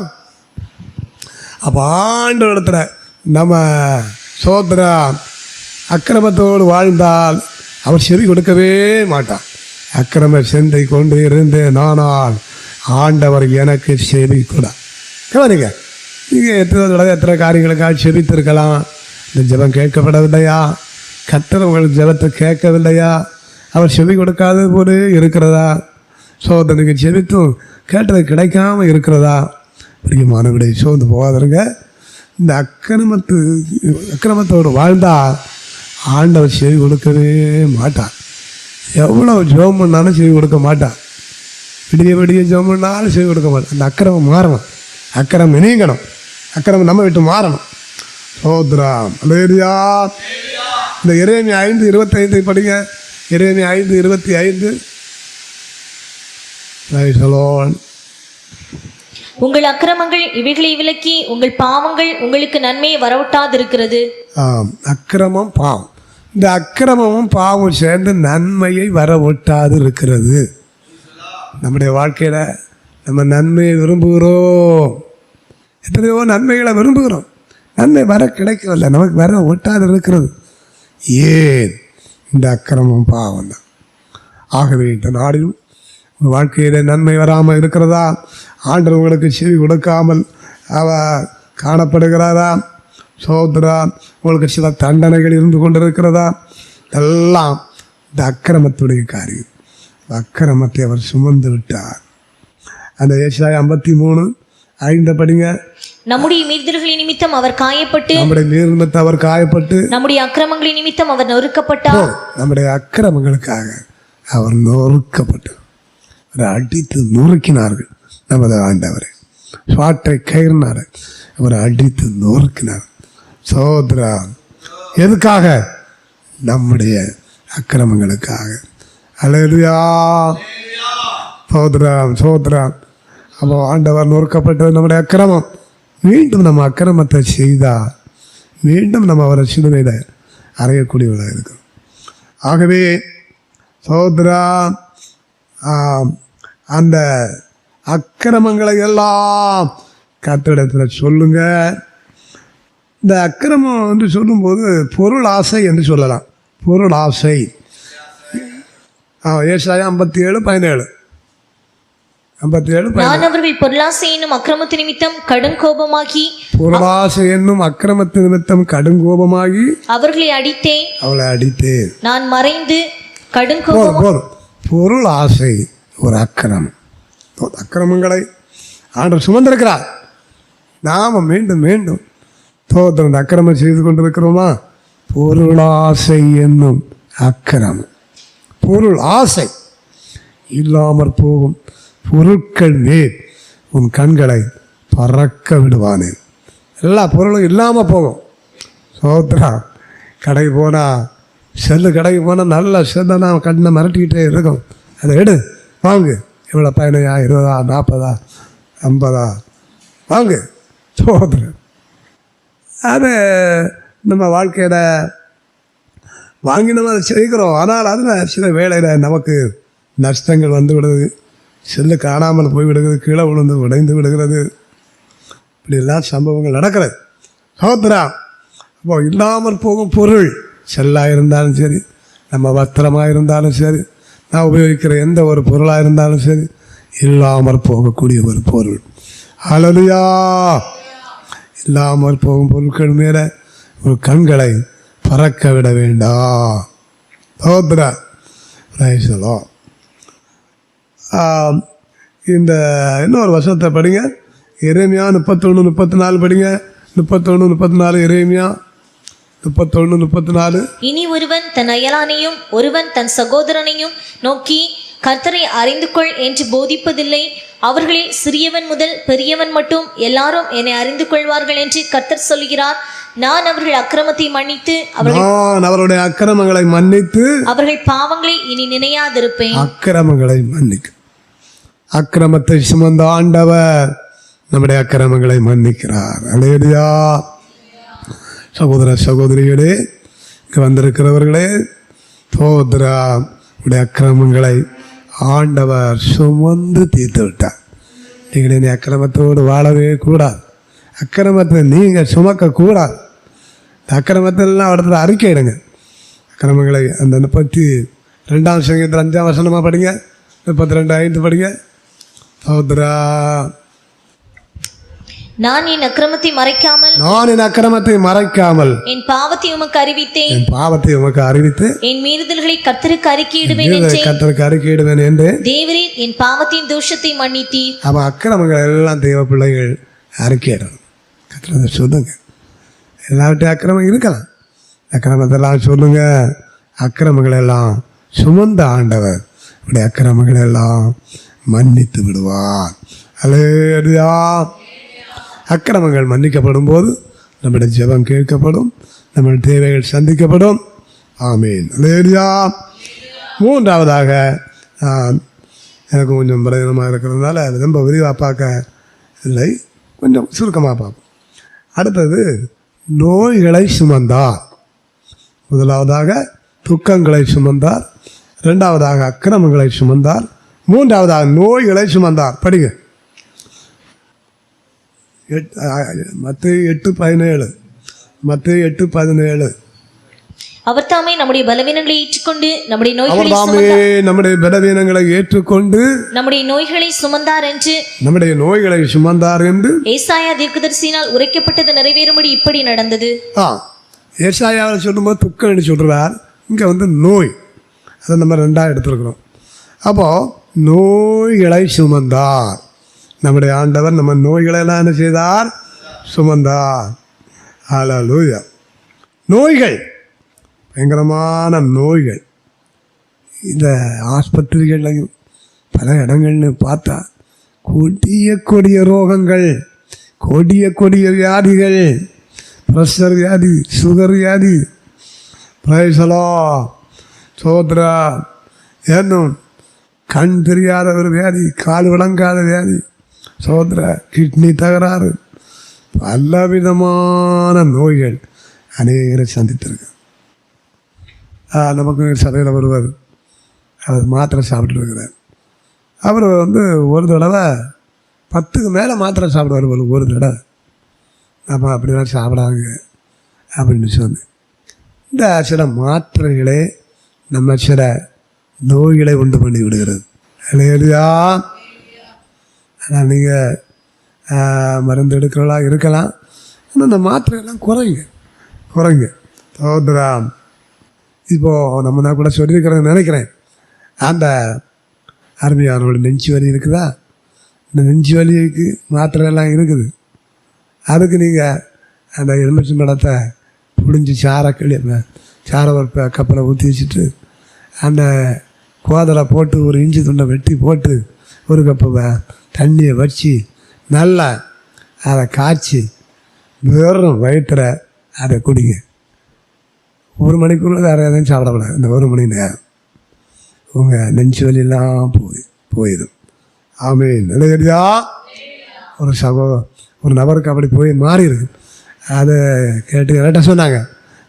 Speaker 1: அப்போ ஆண்டவர் இடத்துல நம்ம சோதரம் அக்கிரமத்தோடு வாழ்ந்தால் அவர் செவி கொடுக்கவே மாட்டார். அக்கிரம சிந்தை கொண்டு இருந்தேனானால் ஆண்டவர் எனக்கு செவி கொடார். கவனிங்க, நீங்கள் எத்தனை காரியங்களுக்காக செபித்திருக்கலாம். இந்த ஜெபம் கேட்கப்படவில்லையா? கர்த்தர் உங்கள் ஜெபத்தை கேட்கவில்லையா? அவர் செவி கொடுக்காத போது இருக்கிறதா? சோதனைக்கு செபித்தும் கேட்டது கிடைக்காம இருக்கிறதா? பிரியமானவரை சோர்ந்து போகாதருங்க. இந்த அக்கிரமத்தோடு வாழ்ந்தால் ஆண்டவர் செவி கொடுக்கவே மாட்டார். எவ்வளோ ஜெபம் பண்ணாலும் செவி கொடுக்க மாட்டார். விடிய ஜெபம் பண்ணாலும் செவி கொடுக்க மாட்டார். அந்த அக்கிரமம் மாறணும், அக்கிரமம் நீங்கணும், அக்கிரமம் நம்ம விட்டு மாறணும். சோத்ராம் அல்லேலூயா. இந்த எரேமியா 5:25 படிங்க. எரேமியா 5:25.
Speaker 2: உங்கள் அக்கிரமங்கள் இவைகளை விலக்கி உங்கள் பாவங்கள் உங்களுக்கு நன்மையை வரவிட்டாதிருக்கிறது.
Speaker 1: அக்கிரமம் பாவம், இந்த அக்கிரமமும் பாவம் சேர்ந்து நன்மையை வரவிட்டாது இருக்கிறது. நம்முடைய வாழ்க்கையில் நம்ம நன்மையை விரும்புகிறோம். எத்தனையோ நன்மைகளை விரும்புகிறோம், நன்மை வர கிடைக்கவில்லை, நமக்கு வர ஒட்டாது இருக்கிறது. ஏன்? இந்த அக்கிரமம் பாவம் தான். ஆகவே இந்த நாடிலும் உங்கள் வாழ்க்கையில் நன்மை வராமல் இருக்கிறதா? ஆண்டவர் உங்களுக்கு செவி கொடுக்காமல் அவ காணப்படுகிறாரா? சோதரா, உங்களுக்கு சில தண்டனைகள் இருந்து கொண்டிருக்கிறதா? எல்லாம் இந்த அக்கிரமத்துடைய காரியம். அக்கிரமத்தை அவர் சுமந்து விட்டார். அந்த ஏசாயா 53:5 படிங்க.
Speaker 2: நம்முடைய மீறுதல்களின் நிமித்தம் அவர் காயப்பட்டு,
Speaker 1: நம்முடைய நிமித்தம் அவர் காயப்பட்டு,
Speaker 2: நம்முடைய அக்கிரமங்களின் நிமித்தம் அவர் நொறுக்கப்பட்டார்.
Speaker 1: நம்முடைய அக்கிரமங்களுக்காக அவர் நொறுக்கப்பட்டார். அவரை அடித்து நொறுக்கினார்கள். நமது ஆண்டவரை சுவாட்டை கயிறினார், அவரை அடித்து நொறுக்கினார். சோதரா, எதுக்காக? நம்முடைய அக்கிரமங்களுக்காக. அல்லேலூயா. சோதராம் சோதராம். அப்போ ஆண்டவர் நொறுக்கப்பட்டது நம்முடைய அக்கிரமம். மீண்டும் நம்ம அக்கிரமத்தை செய்தால் மீண்டும் நம்ம அவரை சிலுவையில் அறையக்கூடியவர்களாக இருக்கும். ஆகவே சோதரா, அந்த அக்கிரமங்களை எல்லாம் கர்த்தரிடத்தில் சொல்லுங்க. இந்த அக்கிரமம் என்று சொல்லும்போது பொருள் ஆசை என்று சொல்லலாம். பொருள் ஆசை. ஏசாயா 57:17.
Speaker 2: நான் அவர்கள் பொருளாசை என்னும் அக்கிரமத்து நிமித்தம் கடும் கோபமாகி,
Speaker 1: பொருளாசை என்னும் அக்கிரமத்து நிமித்தம் கடும் கோபமாகி
Speaker 2: அவர்களை அடித்தேன்.
Speaker 1: அவளை அடித்தேன்.
Speaker 2: நான் மறைந்து கடும் கோபம்.
Speaker 1: பொருள் ஆசை ஒரு அக்கிரமம். அக்கிரமங்களை ஆண்டவர் சுமந்திருக்கிறார். நாம் மீண்டும் மீண்டும் தோத்திரம் அக்கிரமம் செய்து கொண்டிருக்கிறோமா? பொருளாசை என்னும் அக்கிரமம். பொருள் ஆசை இல்லாமற் போகும் பொருட்கள் மேல் உன் கண்களை பறக்க விடுவானேன். எல்லா பொருளும் இல்லாமல் போகும். சோத்ரா, கடைக்கு போனால், செல்லு கடைக்கு போனால் நல்ல செல்லை நான் கண்ணை மிரட்டிக்கிட்டே இருக்கும். அதை எடு, வாங்கு, எவ்வளோ 15, 20, 40, 50 வாங்கு. சோத்ரா, அது நம்ம வாழ்க்கையில் வாங்கி நம்ம அதை செய்கிறோம். ஆனால் அதில் சில வேளையில் நமக்கு நஷ்டங்கள் வந்து விடுது. செல்லு காணாமல் போய் விடுகிறது, கீழே விழுந்து உடைந்து விடுகிறது. இப்படியெல்லாம் சம்பவங்கள் நடக்கிறது. சோத்ரா, அப்போ இல்லாமல் போகும் பொருள் செல்லாக இருந்தாலும் சரி, நம்ம வஸ்திரமாக இருந்தாலும் சரி, நான் உபயோகிக்கிற எந்த ஒரு பொருளாக இருந்தாலும் சரி, இல்லாமல் போகக்கூடிய ஒரு பொருள். ஹல்லேலூயா. இல்லாமல் போகும் பொருட்கள் மேலே ஒரு கண்களை பறக்க விட வேண்டாம். சோத்ரா, ரைசலோ. இந்த இன்னொரு வசனத்தை படிங்க. எரேமியா 31:34 படிங்க. 31:34. எரேமியா 31:34.
Speaker 2: இனி ஒருவன் தன் அயலானையும் ஒருவன் தன் சகோதரனையும் நோக்கி கர்த்தரை அறிந்து கொள் என்று போதிப்பதில்லை. அவர்களில் சிறியவன் முதல் பெரியவன் மட்டும் எல்லாரும் என்னை அறிந்து கொள்வார்கள் என்று கர்த்தர் சொல்கிறார். நான் அவர்கள் அக்கிரமத்தை மன்னித்து
Speaker 1: அவருடைய அக்கிரமங்களை மன்னித்து அவர்கள்
Speaker 2: பாவங்களை இனி நினையாதிருப்பேன்.
Speaker 1: அக்கிரமங்களை மன்னிக்க, அக்கிரமத்தை சுமந்த ஆண்டவர் நம்முடைய அக்கிரமங்களை மன்னிக்கிறார். அல்லேலூயா. சகோதர சகோதரிகளே, இங்கே வந்திருக்கிறவர்களே, தோத்ராம். உடைய அக்கிரமங்களை ஆண்டவர் சுமந்து தீர்த்து விட்டார். நீங்கள் இனி அக்கிரமத்தோடு வாழவே கூடாது. அக்கிரமத்தை நீங்கள் சுமக்கக்கூடாது. அக்கிரமத்திலாம் இடத்துல அறிக்கையிடுங்க. அக்கிரமங்களை அந்த 32ஆம் சங்கீதத்தில் 5ஆம் வசனமாக படிங்க, 32:5 படிங்க. சோத்ரா.
Speaker 2: நான் என் அக்கிரமத்தை மறைக்காமல்
Speaker 1: என் பாவத்தை உமக்கு
Speaker 2: அறிவித்து என் மீறுதல்களை கர்த்தருக்கு அறிக்கையிடுவேன் என்று தேவரீர் என் பாவத்தின் தோஷத்தை மன்னித்தீர்.
Speaker 1: அவன் அக்கிரமங்கள் எல்லாம் தெய்வ பிள்ளைகள் அறிக்கையிடணும். கர்த்தரை சொல்லுங்க. எல்லாவற்றையும் அக்கிரமம் இருக்கலாம், அக்கிரமத்தெல்லாம் சொல்லுங்க. அக்கிரமங்கள் எல்லாம் சுமந்த ஆண்டவர் உடைய அக்கிரமங்கள் எல்லாம் மன்னித்து விடுவார். அல்லேலூயா. அக்கிரமங்கள் மன்னிக்கப்படும் போது நம்முடைய ஜெபம் கேட்கப்படும், நம்முடைய தேவைகள் சந்திக்கப்படும். ஆமீன். அல்லேலூயா. மூன்றாவதாக, எனக்கு கொஞ்சம் பலவீனமாக இருக்கிறதுனால அது ரொம்ப விரிவாக பார்க்க இல்லை, கொஞ்சம் சுருக்கமாக பார்ப்போம். அடுத்தது, நோய்களை சுமந்தார். முதலாவதாக துக்கங்களை சுமந்தார், இரண்டாவதாக அக்கிரமங்களை சுமந்தார், மூன்றாவதாக நோய்களை சுமந்தார். படிங்க. மத்தேயு 8:17. மத்தேயு 8:17.
Speaker 2: அவர் தாமே நம்முடைய பலவீனங்களை ஏற்றுக்கொண்டு நம்முடைய நோய்களை சுமந்தார் என்று ஏசாயா தீர்க்கதரிசியினால் உரைக்கப்பட்டது நிறைவேறும்படி இப்படி நடந்தது.
Speaker 1: ஏசாயாவில் சொல்லும்போது துக்கம் என்று சொல்றார், இங்கே நோய், அதை நம்ம ரெண்டாக எடுத்துருக்கிறோம். அப்போது நோய்களை சுமந்தார். நம்முடைய ஆண்டவர் நம்ம நோய்களெல்லாம் என்ன செய்தார்? சுமந்தார். ஹல்லேலூயா. நோய்கள், பயங்கரமான நோய்கள். இந்த ஆஸ்பத்திரிகள்லையும் பல இடங்கள்னு பார்த்தா கொடிய ரோகங்கள், கொடிய வியாதிகள், ப்ரெஷர் வியாதி, சுகர் வியாதி, பிரைசலோ சோத்ரா, ஏன்னும் கண் தெரியாத ஒரு வியாதி, கால் விளங்காத வியாதி, சோத்ரா, கிட்னி தகராறு, பலவிதமான நோய்கள் அநேகரை சந்தித்திருக்கு. நமக்கு சபையில் ஒருவர், அவர் மாத்திரை சாப்பிட்டுருக்கிறார். அவர் ஒரு தடவை 10க்கு மேலே மாத்திரை சாப்பிடுவார். ஒரு தடவை நம்ம அப்படிலாம் சாப்பிடாங்க அப்படின்னு சொன்னேன். இந்த சில மாத்திரைகளே நம்ம சில நோய்களை உண்டு பண்ணி விடுகிறது. இல்லையா? ஆனால் நீங்கள் மருந்து எடுக்கிறவளா இருக்கலாம், ஆனால் அந்த மாத்திரையெல்லாம் குறைங்க. சோதராம். இப்போது நம்ம நான் கூட சொல்லியிருக்கிறேன்னு நினைக்கிறேன். அந்த அருமையானோட நெஞ்சு வலி இருக்குதா, இந்த நெஞ்சு வலிக்கு மாத்திரையெல்லாம் இருக்குது. அதுக்கு நீங்கள் அந்த எலுமிச்சை பழத்தை புழிஞ்சு சாரை ஒரு கப்பில் ஊற்றி வச்சுட்டு அந்த கோதலை போட்டு ஒரு இஞ்சி துண்டை வெட்டி போட்டு ஒரு கப்பு தண்ணியை வச்சு நல்லா அதை காய்ச்சி வெறும் வயிற்றில் அதை குடிங்க. 1 மணிக்குள்ளே வேறு எதையும் சாப்பிடக்கூடாது. இந்த 1 மணி நேரம் உங்கள் நெஞ்சு வலியெல்லாம் போயிடும். ஆமீன். இல்லையா? ஒரு நபருக்கு அப்படி போய் மாறிடுது. அதை கேட்டு சொன்னாங்க.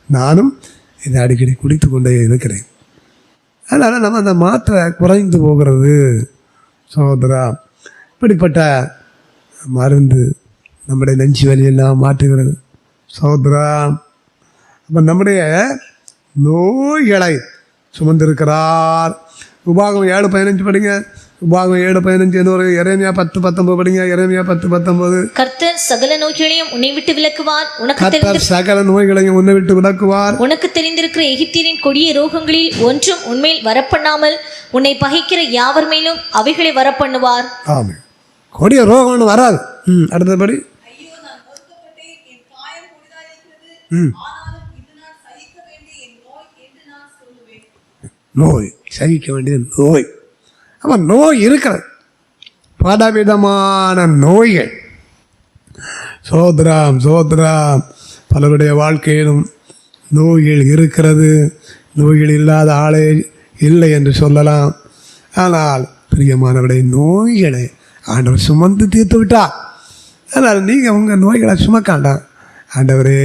Speaker 1: நானும் இதை அடிக்கடி குடித்து கொண்டே இருக்கிறேன். அதனால் நம்ம அந்த மாத்திரை குறைந்து போகிறது. சகோதரா, இப்படிப்பட்ட மருந்து நம்முடைய நெஞ்சு வலியெல்லாம் மாற்றுகிறது. சகோதரா, அப்போ நம்முடைய நோய்களை சுமந்திருக்கிறார். உபாகம் 7:15 படிங்க. உபாகம் 7:15 இன்னொரு எரேமியா 10:19 படிங்க. எரேமியா 10:19.
Speaker 2: கர்த்தர் சகல நோய்களையும் உன்னை விட்டு விலக்குவார். உனக்கு தெரிந்திருக்கிற எகிப்தியரின் கொடிய ரோகங்களில் ஒன்றும் உன்மேல் வரப்பண்ணாமல் உன்னை பகைக்கிற யாவர் மேலும் அவைகளை வரப்பண்ணுவார்.
Speaker 1: ஆமாம், கொடிய ரோகம் வராது. அடுத்தபடி நோய் சகிக்க வேண்டிய நோய். அப்போ நோய் இருக்கிறது, பலவிதமான நோய்கள். சோதராம் பலருடைய வாழ்க்கையிலும் நோய்கள் இருக்கிறது. நோய்கள் இல்லாத ஆளே இல்லை என்று சொல்லலாம். ஆனால் பிரியமானவருடைய நோய்களை ஆண்டவர் சுமந்து தீர்த்து விட்டார். அதனால் நீங்கள் உங்கள் நோய்களை சுமக்காண்டாம். ஆண்டவரே,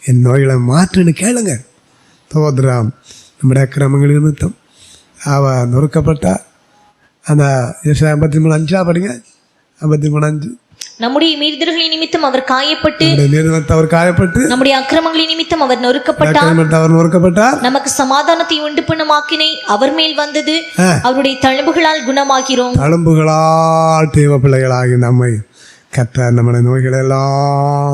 Speaker 1: என் நோய்களை மாற்றுன்னு கேளுங்க. சோதராம், நம்முடைய அக்கிரமங்கள் நிமித்தம் அவள் நொறுக்கப்பட்டா. அந்த 53:5 படிங்க. 53:5.
Speaker 2: நம்முடைய மீறுதல்களின் நிமித்தம் அவர் காயப்பட்டு,
Speaker 1: அவர் காயப்பட்டு,
Speaker 2: நம்முடைய அக்கிரமங்களின் நிமித்தம் அவர் நொறுக்கப்பட்டார். நமக்கு சமாதானத்தை உண்டு பண்ணும் ஆக்கினை அவர் மேல் வந்தது. அவருடைய தழும்புகளால் குணமாகிறோம்.
Speaker 1: தழும்புகளால் தேவ பிள்ளைகளாகி நம்மை கர்த்தர் நம்முடைய நோய்களை எல்லாம்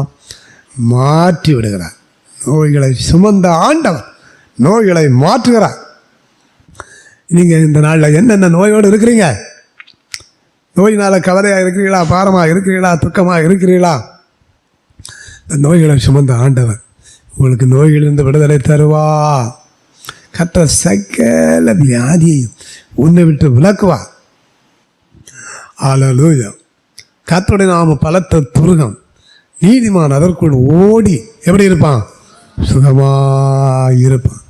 Speaker 1: மாற்றி விடுகிறார். நோய்களை சுமந்த ஆண்டவர் நோய்களை மாற்றுகிறார். நீங்க இந்த நாளில் என்னென்ன நோயோடு இருக்கிறீங்க? நோயினால கவலையாக இருக்கிறீங்களா? பாரமாக இருக்கிறீங்களா? துக்கமாக இருக்கிறீங்களா? இந்த நோய்களை சுமந்த ஆண்டவர் உங்களுக்கு நோய்களிலிருந்து விடுதலை தருவா. கர்த்தர் சகல வியாதியையும் உன்னை விட்டு விலக்குவா. அல்லேலூயா. கர்த்தருடைய நாம பலத்த துருகம், நீதிமான் அதற்குள் ஓடி எப்படி இருப்பான்? சுகமாக இருப்பான்.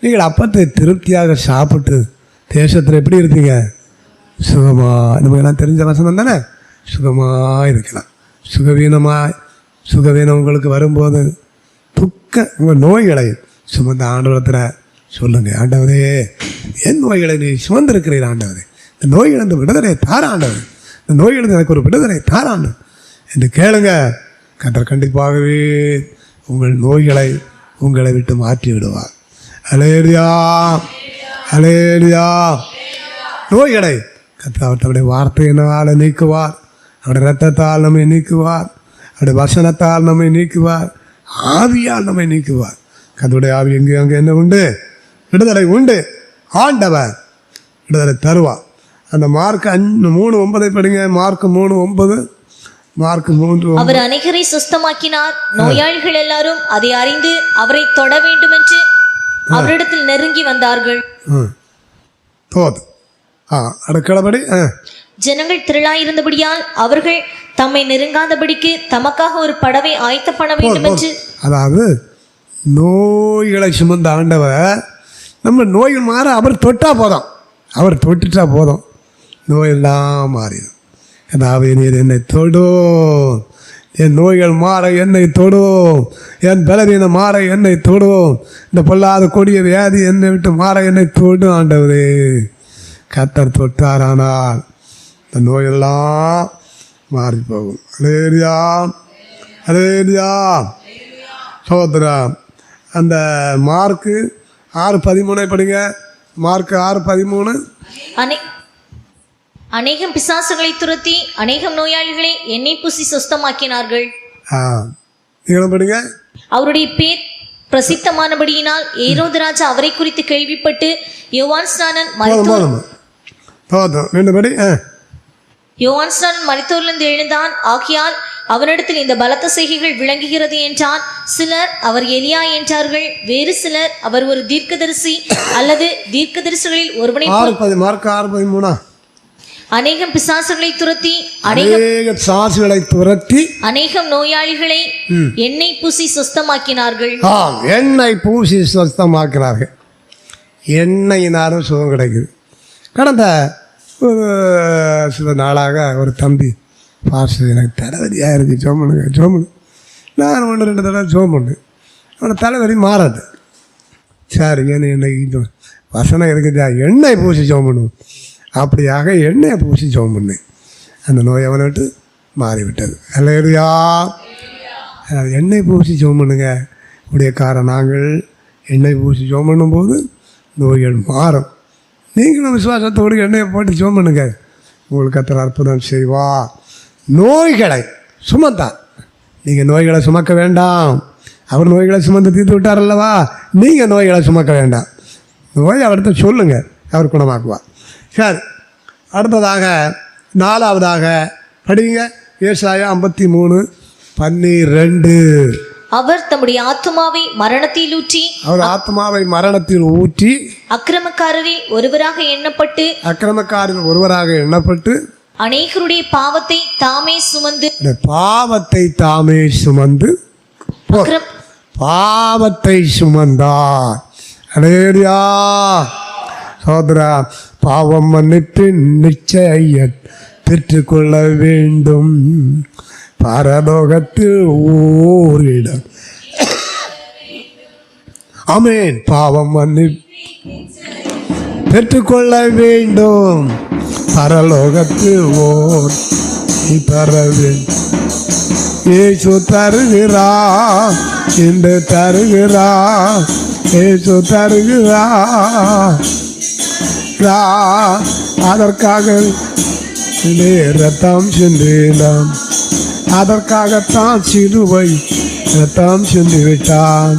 Speaker 1: நீங்கள் அப்பத்தை திருப்தியாக சாப்பிட்டு தேசத்தில் எப்படி இருப்பீங்க? சுகமாக. நமக்கு எல்லாம் தெரிஞ்ச வசனம் தானே. சுகமாக இருக்கலாம். சுகவீனம் உங்களுக்கு வரும்போது உங்கள் நோய்களை சுமந்த ஆண்டவரத்தில் சொல்லுங்கள், ஆண்டவரே என் நோய்களை நீ சுமந்திருக்கிறீர் ஆண்டவரே, இந்த நோய்களிலிருந்து விடுதலை தார ஆண்டவர், இந்த நோய்களிலிருந்து எனக்கு ஒரு விடுதலை தாராண்டு என்று கேளுங்க. கர்த்தர் கண்டிப்பாகவே உங்கள் நோய்களை உங்களை விட்டு மாற்றி விடுவார். அல்லேலூயா, அல்லேலூயா. நோய்களை கர்த்தர் அவருடைய வார்த்தையினால் நீக்குவார். அவருடைய இரத்தத்தால் நம்மை நீக்குவார். அவருடைய வசனத்தால் நம்மை நீக்குவார். ஆவியால் நம்மை நீக்குவார். கர்த்தருடைய ஆவி எங்கே அங்கே என்ன உண்டு? விடுதலை உண்டு. ஆண்டவர் விடுதலை தருவார். அந்த மார்க் 3:9 படிங்க. மார்க் 3:9. மார்க் 3:9.
Speaker 2: அவர் அநேகரை சுஸ்தமாக்கினார். நோயாளிகள் எல்லாரும் அதை அறிந்து அவரை தொட வேண்டும் என்று அவரிடத்தில் நெருங்கி வந்தார்கள்.
Speaker 1: அடுக்களபடி
Speaker 2: ஜனங்கள் திரளாயிருந்தபடியால் அவர்கள் தம்மை நெருங்காதபடிக்கு தமக்காக ஒரு படவை ஆயத்த பண்ண வேண்டும் என்று.
Speaker 1: அதாவது நோய்களை சுமந்த ஆண்டவர் நம்ம நோய்கள் மாற அவர் தொட்டா போதும். அவர் தொட்டுட்டா போதும், நோயெல்லாம் மாறிடும். அதாவது நீர் என்னை தொடும், என் நோய்கள் மாற என்னை தொடும், என் பலவீனம் மாற என்னை தொடும், இந்த பொல்லாத கொடிய வியாதி என்னை விட்டு மாற என்னை தொடும் ஆண்டவரே. கர்த்தர் தொட்டாரானால் இந்த நோயெல்லாம் மாறி போகும். அல்லேலூயா, அல்லேலூயா. சகோதரா, அந்த மார்க்கு 6:13 படிங்க. மார்க் 6:13.
Speaker 2: அநேகம் பிசாசுகளை துரத்தி அநேகம் நோயாளிகளை எண்ணெய் பூசி சுஸ்தமாக்கினார்கள்.
Speaker 1: நீங்களும் படிங்க.
Speaker 2: அவருடைய பேர் பிரசித்தமானபடியினால் ஏரோது ராஜா அவரை குறித்து கேள்விப்பட்டு யோவான் ஸ்நானன் மரித்தோரிலிருந்து எழுந்தான். ஆகையால் அவனிடத்தில் இந்த பலத்த செய்கைகள் விளங்குகிறது என்றான். சிலர் அவர் எலியா என்றார்கள். வேறு சிலர் அவர் ஒரு தீர்க்கதரிசி அல்லது தீர்க்கதரிசிகளில் ஒருவனை.
Speaker 1: மார்க் 6:13.
Speaker 2: அநேகம் பிசாசுகளை துரத்தி அநேகம் நோயாளிகளை எண்ணெய் பூசி சுத்தமாக்கினார்கள்.
Speaker 1: எண்ணெய் பூசி சுத்தமாக்கினார்கள். எண்ணெயினாலும் சுகம் கிடைக்குது. கடந்த ஒரு சில நாளாக ஒரு தம்பி, பாஸ்டர் எனக்கு தலைவலியாக இருக்குது, ஜோமனு. நான் 1-2 தடவை ஜோமனு. அவனோட தலைவலி மாறாது. சரி, என்னை வசனம் இருக்குதா, எண்ணெய் பூசி ஜோமனு. அப்படியாக எண்ணெயை பூசி ஜெபம் பண்ணேன். அந்த நோய் அவனை விட்டு மாறிவிட்டது. அல்லேலூயா. எண்ணெய் பூசி ஜெபம் பண்ணுங்க. உடையக்கார நாங்கள் எண்ணெய் பூசி ஜெபம் பண்ணும்போது நோய்கள் மாறும். நீங்களும் விசுவாசத்தோடு எண்ணெயை போட்டு ஜெபம் பண்ணுங்க. உங்களுக்கு கர்த்தர் அற்புதம் செய்வா. நோய்களை சுமந்தார். நீங்கள் நோய்களை சுமக்க வேண்டாம். அவர் நோய்களை சுமந்து தீர்த்து விட்டார் அல்லவா? நீங்கள் நோய்களை சுமக்க வேண்டாம். நோய் அவர்கிட்ட சொல்லுங்கள், அவர் குணமாக்குவார். சரி, அடுத்ததாக 4வதாக படிங்க. ஏசாயா 53:12.
Speaker 2: அவர் தம்முடைய ஆத்துமாவை மரணத்தில் ஊற்றி,
Speaker 1: அவர் ஆத்துமாவை மரணத்தில் ஊற்றி
Speaker 2: அக்கிரமக்காரரில் ஒருவராக எண்ணப்பட்டு அநேகருடைய பாவத்தை தாமே சுமந்து
Speaker 1: பாவத்தை சுமந்தார். அல்லேலூயா. சோதரா, பாவம் மன்னிப்பின் நிச்சய பெற்றுக்கொள்ள வேண்டும். பரலோகத்தில் ஓரிடம். ஆமென். பாவம் மன்னிப்பு பெற்றுக்கொள்ள வேண்டும். பரலோகத்து ஓர் நீ தர வேண்டும். இயேசு தருகிறா, இன்று தருகிறா, இயேசு தருகிறா. அதற்காக ரத்தம் சிந்தினான், அதற்காகத்தான் சிலுவை ரத்தம் சிந்தி விட்டான்.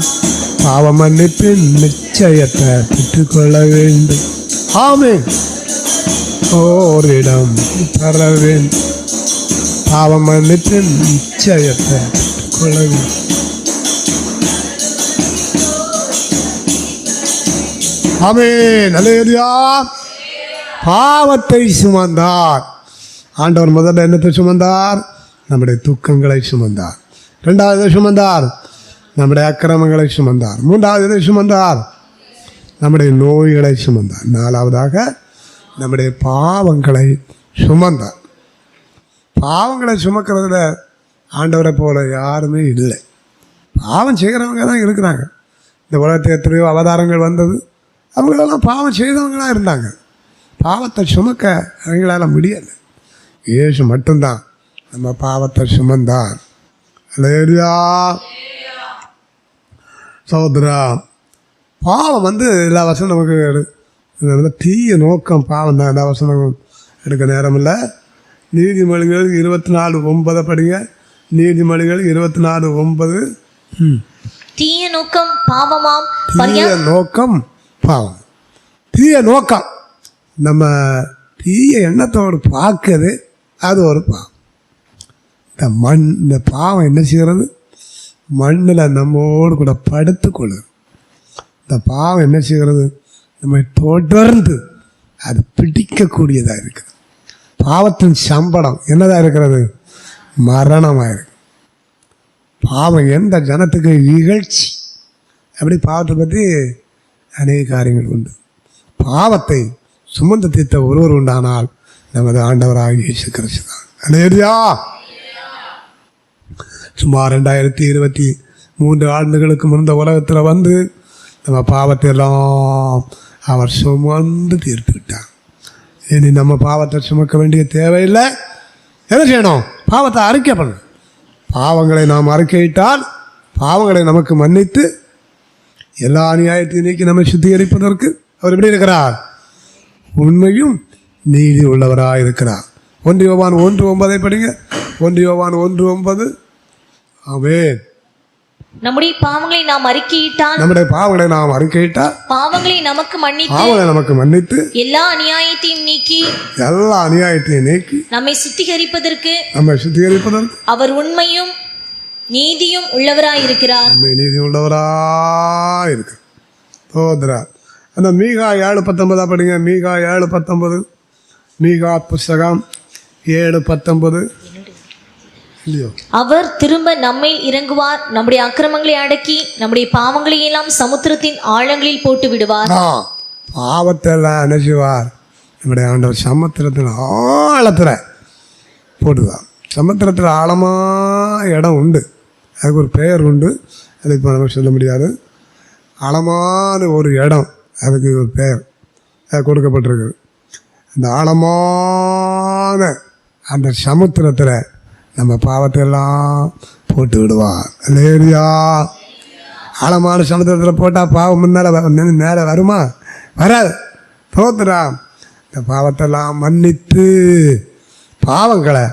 Speaker 1: பாவ மன்னிப்பின் நிச்சயத்தை பெற்றுக்கொள்ள வேண்டும். ஆமென். ஓரிடம் தர வேண்டும். பாவ மன்னிப்பின் நிச்சயத்தை பெற்றுக்கொள்ள வேண்டும். ஆமென். அல்லேலூயா. பாவத்தை சுமந்தார் ஆண்டவர். முதல்ல என்னத்தை சுமந்தார்? நம்முடைய துக்கங்களை சுமந்தார். இரண்டாவது சுமந்தார் நம்முடைய அக்கிரமங்களை சுமந்தார். மூன்றாவது சுமந்தார் நம்முடைய நோய்களை சுமந்தார். நாலாவதாக நம்முடைய பாவங்களை சுமந்தார். பாவங்களை சுமக்கிறதுல ஆண்டவரை போல யாருமே இல்லை. பாவம் செய்கிறவங்க தான் இருக்கிறாங்க. இந்த உலகத்தில் எத்தனையோ அவதாரங்கள் வந்தது, அவங்களெல்லாம் பாவம் செய்தவங்களாக இருந்தாங்க. பாவத்தை சுமக்க அவங்களால முடியலை. இயேசு மட்டும்தான் நம்ம பாவத்தை சுமந்தார். அல்லேலூயா. சகோதரா, பாவம் எல்லா வருஷம் நமக்கு தீய நோக்கம் பாவம் தான். எல்லா வருஷம் எடுக்க நேரம் இல்லை. நீதிமொழிகள் 24:9 படிங்க. நீதிமொழிகள் 24:9.
Speaker 2: தீய நோக்கம் பாவமாம்.
Speaker 1: தீய நோக்கம் பாவம். தீய நோக்கம் நம்ம தீய எண்ணத்தோடு பார்க்குது, அது ஒரு பாவம். இந்த பாவம் என்ன செய்கிறது? மண்ணில் நம்மோடு கூட படுத்துக்கொள்ளுது. இந்த பாவம் என்ன செய்கிறது? நம்மை தொடர்ந்து அது பிடிக்கக்கூடியதாக இருக்குது. பாவத்தின் சம்பளம் என்னதாக இருக்கிறது? மரணமாக இருக்கு. பாவம் எந்த ஜனத்துக்கு இகழ்ச்சி. அப்படி பாவத்தை பற்றி அநேக காரியங்கள் உண்டு. பாவத்தை சுமந்து தீர்த்த ஒருவர் உண்டானால் நமது ஆண்டவராக இயேசு கிறிஸ்து தான். அல்லேலூயா. சுமார் 2023 ஆண்டுகளுக்கு முந்த உலகத்தில் வந்து நம்ம பாவத்தை எல்லாம் அவர் சுமந்து தீர்த்து விட்டார். இனி நம்ம பாவத்தை சுமக்க வேண்டிய தேவையில்லை. என்ன செய்யணும்? பாவத்தை அறிக்கை பண்ணணும். பாவங்களை நாம் அறிக்கையிட்டால் பாவங்களை நமக்கு மன்னித்து எல்லா அநியாயத்தையும் நீக்கி நம்மை சுத்திகரிப்பதற்கு அவர் எப்படி இருக்கிறார்? உண்மையும் நீதி உள்ளவராக இருக்கிறார். 1 யோவான் 1:9 படிங்க. 1 யோவான் 1:9. ஆமென்.
Speaker 2: நம்முடைய பாவங்களை நாம் அறிக்கையிட்டால் பாவங்களை நமக்கு மன்னித்து எல்லா அநியாயத்தையும் நீக்கி நம்மை சுத்திகரிப்பதற்கு அவர் உண்மையும் நீதியும் உள்ளவராய் இருக்கிறார்.
Speaker 1: அந்த மீகா 7:19 படிங்க. மீகா 7:19. மீகா புஸ்தகம் 7:19.
Speaker 2: அவர் திரும்ப நம்மை இறங்குவார், நம்முடைய அக்கிரமங்களை அடக்கி நம்முடைய பாவங்களை எல்லாம் சமுத்திரத்தின் ஆழங்களில் போட்டு விடுவார்.
Speaker 1: பாவத்தை எல்லாம் என்ன செய்வார்? நம்முடைய ஆண்டவர் சமுத்திரத்தின் ஆழத்தில் போடுவார். சமுத்திரத்தில் ஆழமாக இடம் உண்டு, அதுக்கு ஒரு பெயர் உண்டு, அது இப்போ நமக்கு சொல்ல முடியாது. ஆழமான ஒரு இடம், அதுக்கு ஒரு பெயர் கொடுக்கப்பட்டிருக்கு. அந்த ஆழமான அந்த சமுத்திரத்தில் நம்ம பாவத்தை எல்லாம் போட்டு விடுவார். அல்லேலூயா. ஆழமான சமுத்திரத்தில் போட்டால் பாவம் மேலே வருமா? வராது. தோத்துறான். இந்த பாவத்தெல்லாம் மன்னித்து பாவங்களை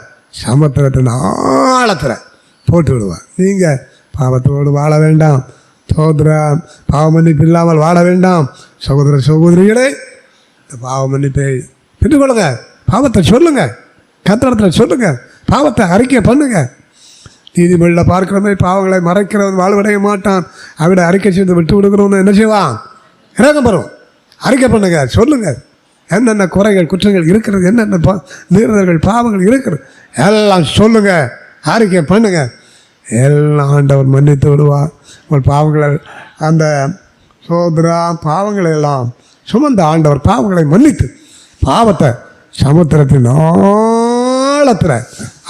Speaker 1: சமுத்திரத்தின் ஆழத்தில் போட்டு விடுவார். நீங்கள் பாவத்தோடு வாழ வேண்டாம். சகோதரன், பாவ மன்னிப்பு இல்லாமல் வாழ வேண்டாம். சகோதர சகோதரிகளே, இந்த பாவ மன்னிப்பை பெற்றுக்கொள்ளுங்க. பாவத்தை சொல்லுங்கள், கர்த்தரிடத்தில் சொல்லுங்கள், பாவத்தை அறிக்கை பண்ணுங்க. நீதிமொழியில் பார்க்கிற மாதிரி பாவங்களை மறைக்கிறவன் வாழ்வடைய மாட்டான். அவட அறிக்கை செய்து விட்டு விடுக்கிறவன்னு என்ன செய்வான்? இறக்கம் பெறும். அறிக்கை பண்ணுங்க, சொல்லுங்க. என்னென்ன குறைகள் குற்றங்கள் இருக்கிறது, என்னென்ன மீறுதல்கள் பாவங்கள் இருக்கிறது, எல்லாம் சொல்லுங்க, அறிக்கை பண்ணுங்க. எல்லாம் ஆண்டவர் மன்னித்து விடுவார். உங்கள் பாவங்களை அந்த சோதரா பாவங்களை எல்லாம் சுமந்த ஆண்டவர் பாவங்களை மன்னித்து பாவத்தை சமுத்திரத்தின் ஆழத்தில்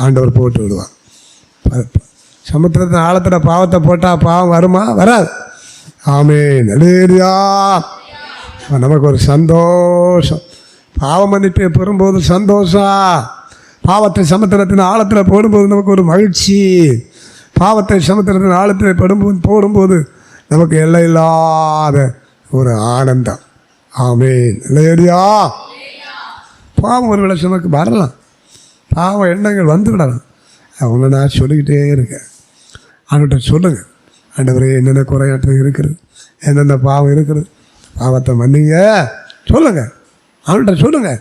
Speaker 1: ஆண்டவர் போட்டு விடுவார். சமுத்திரத்தின் ஆழத்தில் பாவத்தை போட்டால் பாவம் வருமா? வராது. ஆமென். அல்லேலூயா. நமக்கு ஒரு சந்தோஷம். பாவ மன்னிப்பை பெறும்போது சந்தோஷம். பாவத்தை சமுத்திரத்தின் ஆழத்தில் போடும்போது நமக்கு ஒரு மகிழ்ச்சி. பாவத்தை சமுத்திரத்தின் ஆழத்தில் போடும்போது நமக்கு எல்லை இல்லாத ஒரு ஆனந்தம். ஆமேன். இல்லையா? பாவம் ஒரு வேளை நமக்கு வரலாம், பாவ எண்ணங்கள் வந்து விடலாம். அவங்க நான் சொல்லிக்கிட்டே இருக்கேன். அவன்கிட்ட சொல்லுங்கள், ஆண்டவரே என்னென்ன குறையாற்றம் இருக்குது, என்னென்ன பாவம் இருக்குது, பாவத்தை மன்னிங்க சொல்லுங்கள். அவன்கிட்ட சொல்லுங்கள்.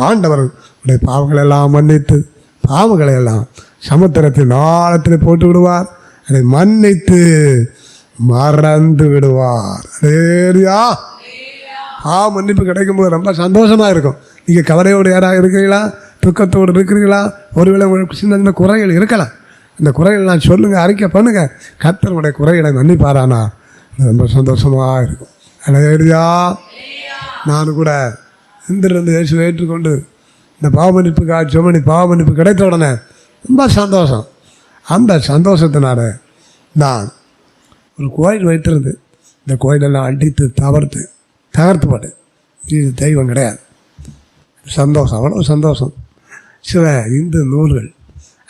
Speaker 1: ஆண்டவர் உடைய பாவங்களெல்லாம் மன்னித்து பாவங்களை எல்லாம் சமுத்திரத்தின் ஆழத்தில் போட்டு விடுவார். அதை மன்னித்து மறந்து விடுவார். அதேரியா பாவ மன்னிப்பு கிடைக்கும்போது ரொம்ப சந்தோஷமாக இருக்கும். நீங்கள் கவலையோடு யாராக இருக்கிறீங்களா, துக்கத்தோடு இருக்கிறீங்களா, ஒருவேளை உங்களுக்கு சின்ன சின்ன குறைகள் இருக்கலாம். அந்த குறைகள் நான் சொல்லுங்கள், அறிக்கை பண்ணுங்கள். கர்த்தருடைய குறைகளை மன்னிப்பாரானா ரொம்ப சந்தோஷமாக இருக்கும். அழகா நான் கூட இந்திலிருந்து இயேசுவை ஏற்றுக்கொண்டு இந்த பாவ மன்னிப்புக்காக ஜெபம் பாவ மன்னிப்பு கிடைத்த உடனே ரொம்ப சந்தோஷம். அந்த சந்தோஷத்தினால நான் ஒரு கோயில் வைத்திருந்து இந்த கோயிலெல்லாம் அடித்து தகர்த்து போட்டு இது தெய்வம் கிடையாது. சந்தோஷம், அவ்வளோ சந்தோஷம். சில இந்து நூல்கள்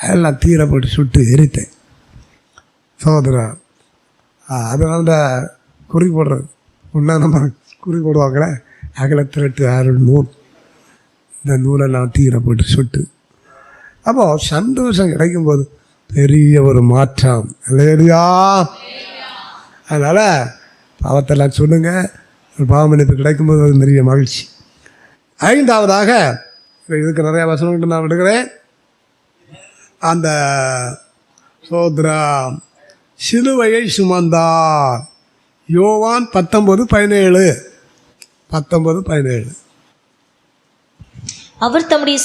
Speaker 1: அதெல்லாம் தீர போட்டு சுட்டு எரித்தேன். சகோதரா அது அந்த குறி போடுறது ஒன்றா நம்ம குறி போடுவாங்களே, அகலத்திரட்டு அருள் நூல், இந்த நூலெல்லாம் தீர போட்டு சுட்டு. அப்போது சந்தோஷம் கிடைக்கும்போது பெரிய ஒரு மாற்றம் இல்லையா? அதனால் பாவத்தெல்லாம் சொல்லுங்கள். ஒரு பாவ மன்னிப்பு கிடைக்கும்போது அது நிறைய மகிழ்ச்சி. ஐந்தாவதாக இதுக்கு நிறையா வசனங்கள் நான் விடுகிறேன். அந்த சோத்ரா சிலுவையை சுமந்தார். யோவான் 19:17
Speaker 2: அவர் தம்முடைய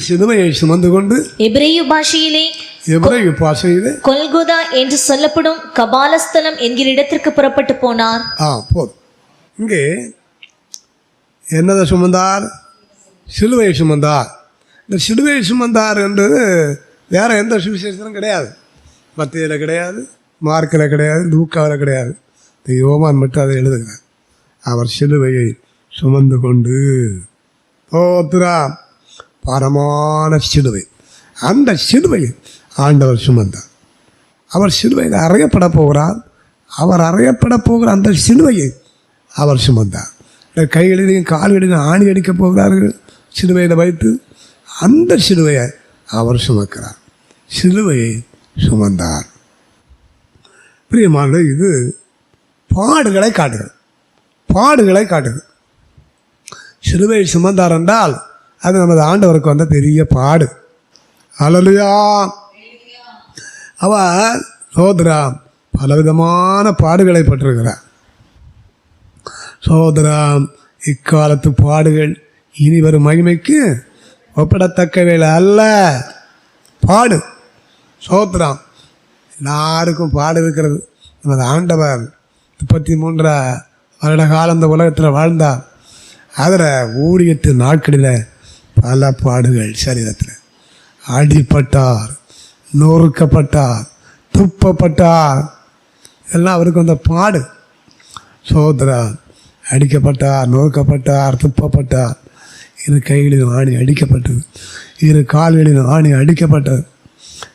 Speaker 2: சிலுவையை சுமந்து கொண்டு எபிரேய பாஷையிலே கொல்கொதா என்று சொல்லப்படும் கபாலஸ்தலம் என்கிற இடத்திற்கு புறப்பட்டு போனார்.
Speaker 1: போதும். இங்கே என்னதை சுமந்தார்? சிலுவையை சுமந்தார். இந்த சிலுவையை சுமந்தார் என்றது வேற எந்த சுவிசேஷத்திலும் கிடையாது. மத்தியில் கிடையாது, மார்க்கில் கிடையாது, லூக்காவில் கிடையாது. இந்த யோவான் மட்டும் அதை எழுதுகிறார். அவர் சிலுவையை சுமந்து கொண்டு போத்துரா பாரமான சிலுவை, அந்த சிலுவையை ஆண்டவர் சுமந்தார். அவர் சிலுவையில் அறையப்பட போகிறார். அவர் அறையப்பட போகிற அந்த சிலுவையை அவர் சுமந்தார். கைகளிலையும் கால்களிலும் ஆணி அடிக்கப் போகிறார்கள் சிலுவையில் வைத்து. அந்த சிலுவையை அவர் சுமக்கிறார். சிலுவையை சுமந்தார். பிரியமான இது பாடுகளை காட்டுகிறது. சிலுவையை சுமந்தார் என்றால் அது நமது ஆண்டவருக்கு வந்த பெரிய பாடு. அல்லேலூயா. அவர் சோதரா பலவிதமான பாடுகளை பட்டிருக்கிறார். சோதரா இக்காலத்து பாடுகள் இனி வரும் மகிமைக்கு ஒப்பிடத்தக்கவைகள் அல்ல. பாடு சோத்ராம் எல்லாருக்கும் பாடு இருக்கிறது. நமது ஆண்டவர் 33 வருட காலம் இந்த உலகத்தில் வாழ்ந்தார். அதில் ஊழியத்து நாட்களில் பல பாடுகள். சரீரத்தில் அடிப்பட்டார், நொறுக்கப்பட்டார், துப்பப்பட்டார். எல்லாம் அவருக்கு வந்த பாடு. சோதரா அடிக்கப்பட்டார், நொறுக்கப்பட்டார், துப்பப்பட்டார். 2 கைகளிலும் ஆணி அடிக்கப்பட்டது, 2 கால்களிலும் ஆணி அடிக்கப்பட்டது.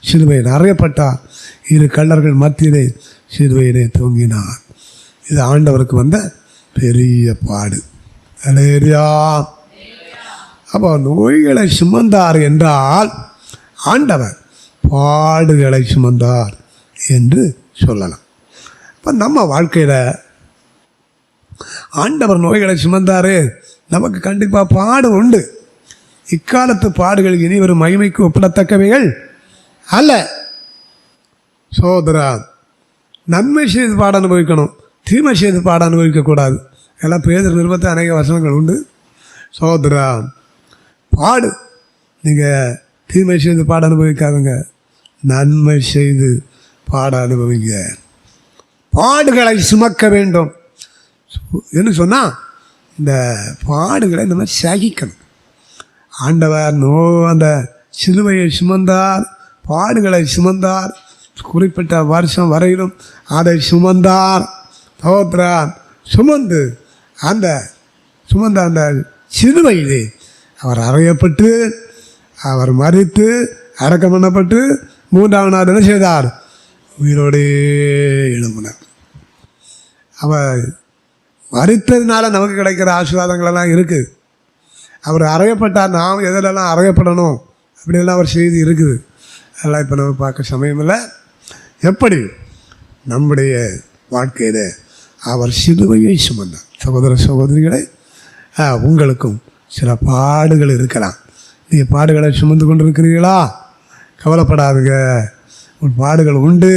Speaker 1: சிலுவையில் அறையப்பட்டார். 2 கள்ளர்கள் மத்தியிலே சிலுவையிலே தூங்கினார். இது ஆண்டவருக்கு வந்த பெரிய பாடு. அல்லேலூயா. அப்போ நோய்களை சுமந்தார் என்றால் ஆண்டவர் பாடுகளை சுமந்தார் என்று சொல்லலாம். இப்போ நம்ம வாழ்க்கையில் ஆண்டவர் நோய்களை சுமந்தார், நமக்கு கண்டிப்பாக பாடு உண்டு. இக்காலத்து பாடுகள் இனி வரும் மகிமைக்கு ஒப்பிடத்தக்கவைகள் அல்ல. சோதரா நன்மை செய்து பாட அனுபவிக்கணும், தீமை செய்து பாட அனுபவிக்கக்கூடாது. எல்லாம் பேதர் நிருபத்தை அநேக வசனங்கள் உண்டு. சோதரா பாடு நீங்கள் தீமை செய்து பாட அனுபவிக்காதுங்க, நன்மை செய்து பாட அனுபவிங்க. பாடுகளை சுமக்க வேண்டும் என்று சொன்னால் இந்த பாடுகளை நம்ம சகிக்கணும். ஆண்டவர் அந்த சிலுவையை சுமந்தார், பாடுகளை சுமந்தார். குறிப்பிட்ட வருஷம் வரையிலும் அதை சுமந்தார். சகோதரா சுமந்து அந்த சிலுவையிலே அவர் அறையப்பட்டு அவர் மரித்து அடக்கம் பண்ணப்பட்டு 3ஆம் நாள் என்ன செய்தார்? உயிரோடே எழும்பினார். அவர் மரித்ததுனால நமக்கு கிடைக்கிற ஆசீர்வாதங்களெல்லாம் இருக்குது. அவர் அறையப்பட்டார். நாம் எதிலெல்லாம் அறையப்படணும் அப்படியெல்லாம் அவர் செய்தி இருக்குது. அதெல்லாம் இப்போ நம்ம பார்க்க சமயம் இல்லை. எப்படி நம்முடைய வாழ்க்கையில் அவர் சிலுவையை சுமந்தார். சகோதர சகோதரிகளை, உங்களுக்கும் சில பாடுகள் இருக்கலாம். நீங்கள் பாடுகளை சுமந்து கொண்டு இருக்கிறீர்களா? கவலைப்படாதுங்க, உன் பாடுகள் உண்டு.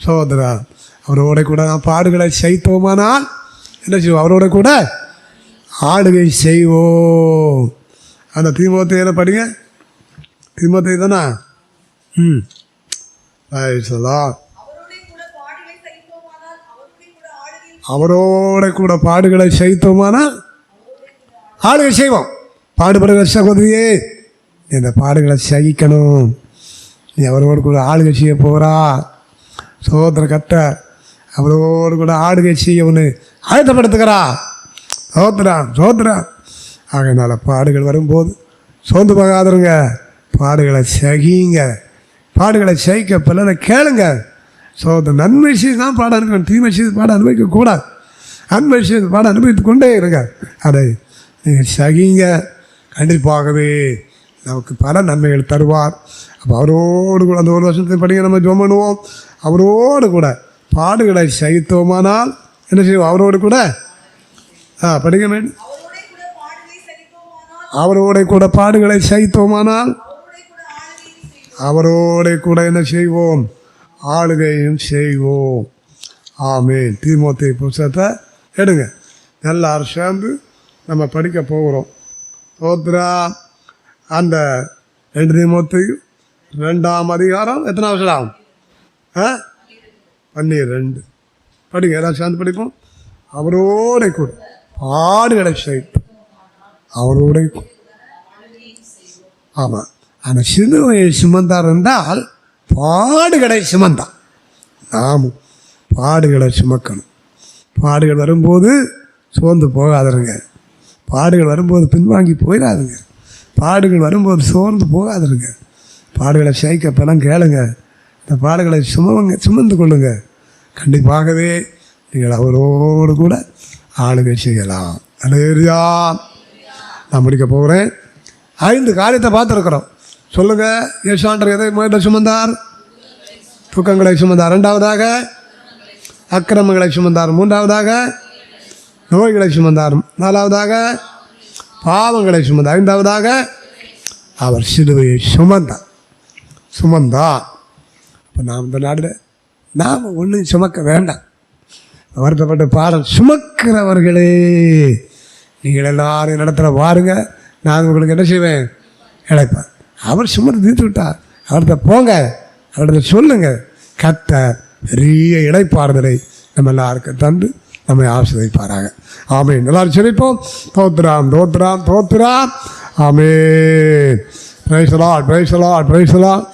Speaker 1: சகோதரா, அவரோட கூட நான் பாடுகளை சைத்தோமானால் என்ன செய்வோம்? அவரோட கூட ஆளுகை செய்வோம். அந்த தீமோத்தேயுல படிங்க. தீமோத்தேயு தானா? அவரோட கூட பாடுகளை சைத்தோமானால் ஆளுகை செய்வோம். பாடுபடுகிற சகோதரியே, இந்த பாடுகளை சகிக்கணும். நீ அவரோடு கூட ஆளுகை செய்ய போகிறா. சகோதர கட்ட அவரோடு கூட ஆளுகை செய்ய ஒன்று ஆயத்தப்படுத்துகிறா. சோதரா ஆகையினால பாடுகள் வரும்போது சோர்ந்து போகாதருங்க. பாடுகளை சகிங்க. பாடுகளை சகிக்க பிள்ளை கேளுங்க. சோதர நன்மை செய்து தான் பாட அனுப்பணும். தீமை செய்து பாட அனுபவிக்கக்கூடாது. நன்மை செய்து பாட அனுபவித்து கொண்டே இருங்க. அதை நீங்கள் சகிங்க. கண்டிப்பாகவே நமக்கு பல நன்மைகள் தருவார். அப்போ அவரோடு கூட அந்த 1 வருஷத்தை படிங்க. நம்ம ஜெபம் பண்ணுவோம். அவரோடு கூட பாடுகளை சகித்தோமானால் என்ன செய்வோம்? அவரோடு கூட படிக்க வேண்டும். அவரோட கூட பாடுகளை சகித்தோமானால் அவரோட கூட என்ன செய்வோம்? ஆளுகையும் செய்வோம். ஆமென். தீமோத்தேயு புத்தகத்தை எடுங்க. எல்லாரும் சேர்ந்து நம்ம படிக்க போகிறோம். சோத்ரா அந்த 2 தீமோத்தேயு 2ஆம் அதிகாரம் எத்தனை வருஷம்? 12 படிங்க. எல்லாம் சேர்ந்து படிப்போம். அவரோட கூட பாடுகளை சகித்தோம். அவரோட ஆமாம். அந்த சிலுவையை சுமந்தார் என்றால் பாடுகளை சுமந்தான். நாமும் பாடுகளை சுமக்கணும். பாடுகள் வரும்போது சோர்ந்து போகாதருங்க. பாடுகள் வரும்போது பின்வாங்கி போயிடாதுங்க. பாடுகள் வரும்போது சோர்ந்து போகாதருங்க. பாடுகளை சகிக்க பலம் கேளுங்க. இந்த பாடுகளை சுமந்து கொள்ளுங்க. கண்டிப்பாகவே நீங்கள் அவரோடு கூட ஆளுகை செய்யலாம். அல்லேலூயா. நான் முடிக்க போகிறேன். 5 காரியத்தை பார்த்துருக்குறோம். சொல்லுங்கள். இயேசுவாண்டவர் எதை முதல்ல சுமந்தார்? துக்கங்களை சுமந்தார். 2ஆவதாக அக்கிரமங்களை சுமந்தார். 3ஆவதாக நோய்களை சுமந்தார். 4ஆவதாக பாவங்களை சுமந்தார். 5ஆவதாக அவர் சிலுவையை சுமந்தார். இப்போ நாம் இந்த நாட்டில் நாம் ஒன்றும் சுமக்க வேண்டாம். வருத்தப்பட்ட பாடம் சுமக்கிறவர்களே நீங்கள் எல்லாரும் இடத்துல பாருங்க. நான் உங்களுக்கு என்ன செய்வேன்? இழைப்பேன். அவர் சுமந்து தீர்த்து விட்டார். அவர்கிட்ட போங்க, அவர்கிட்ட சொல்லுங்க. கர்த்தர் பெரிய இடைப்பாறுதலை நம்ம எல்லாருக்கும் தந்து நம்மை ஆசீர்வதிப்பாராக. ஆமென். எல்லாரும் சொல்லிப்போம். தோத்திராம் தோத்திராம் தோத்திராம். ஆமென். Praise the Lord, praise the Lord, praise the Lord.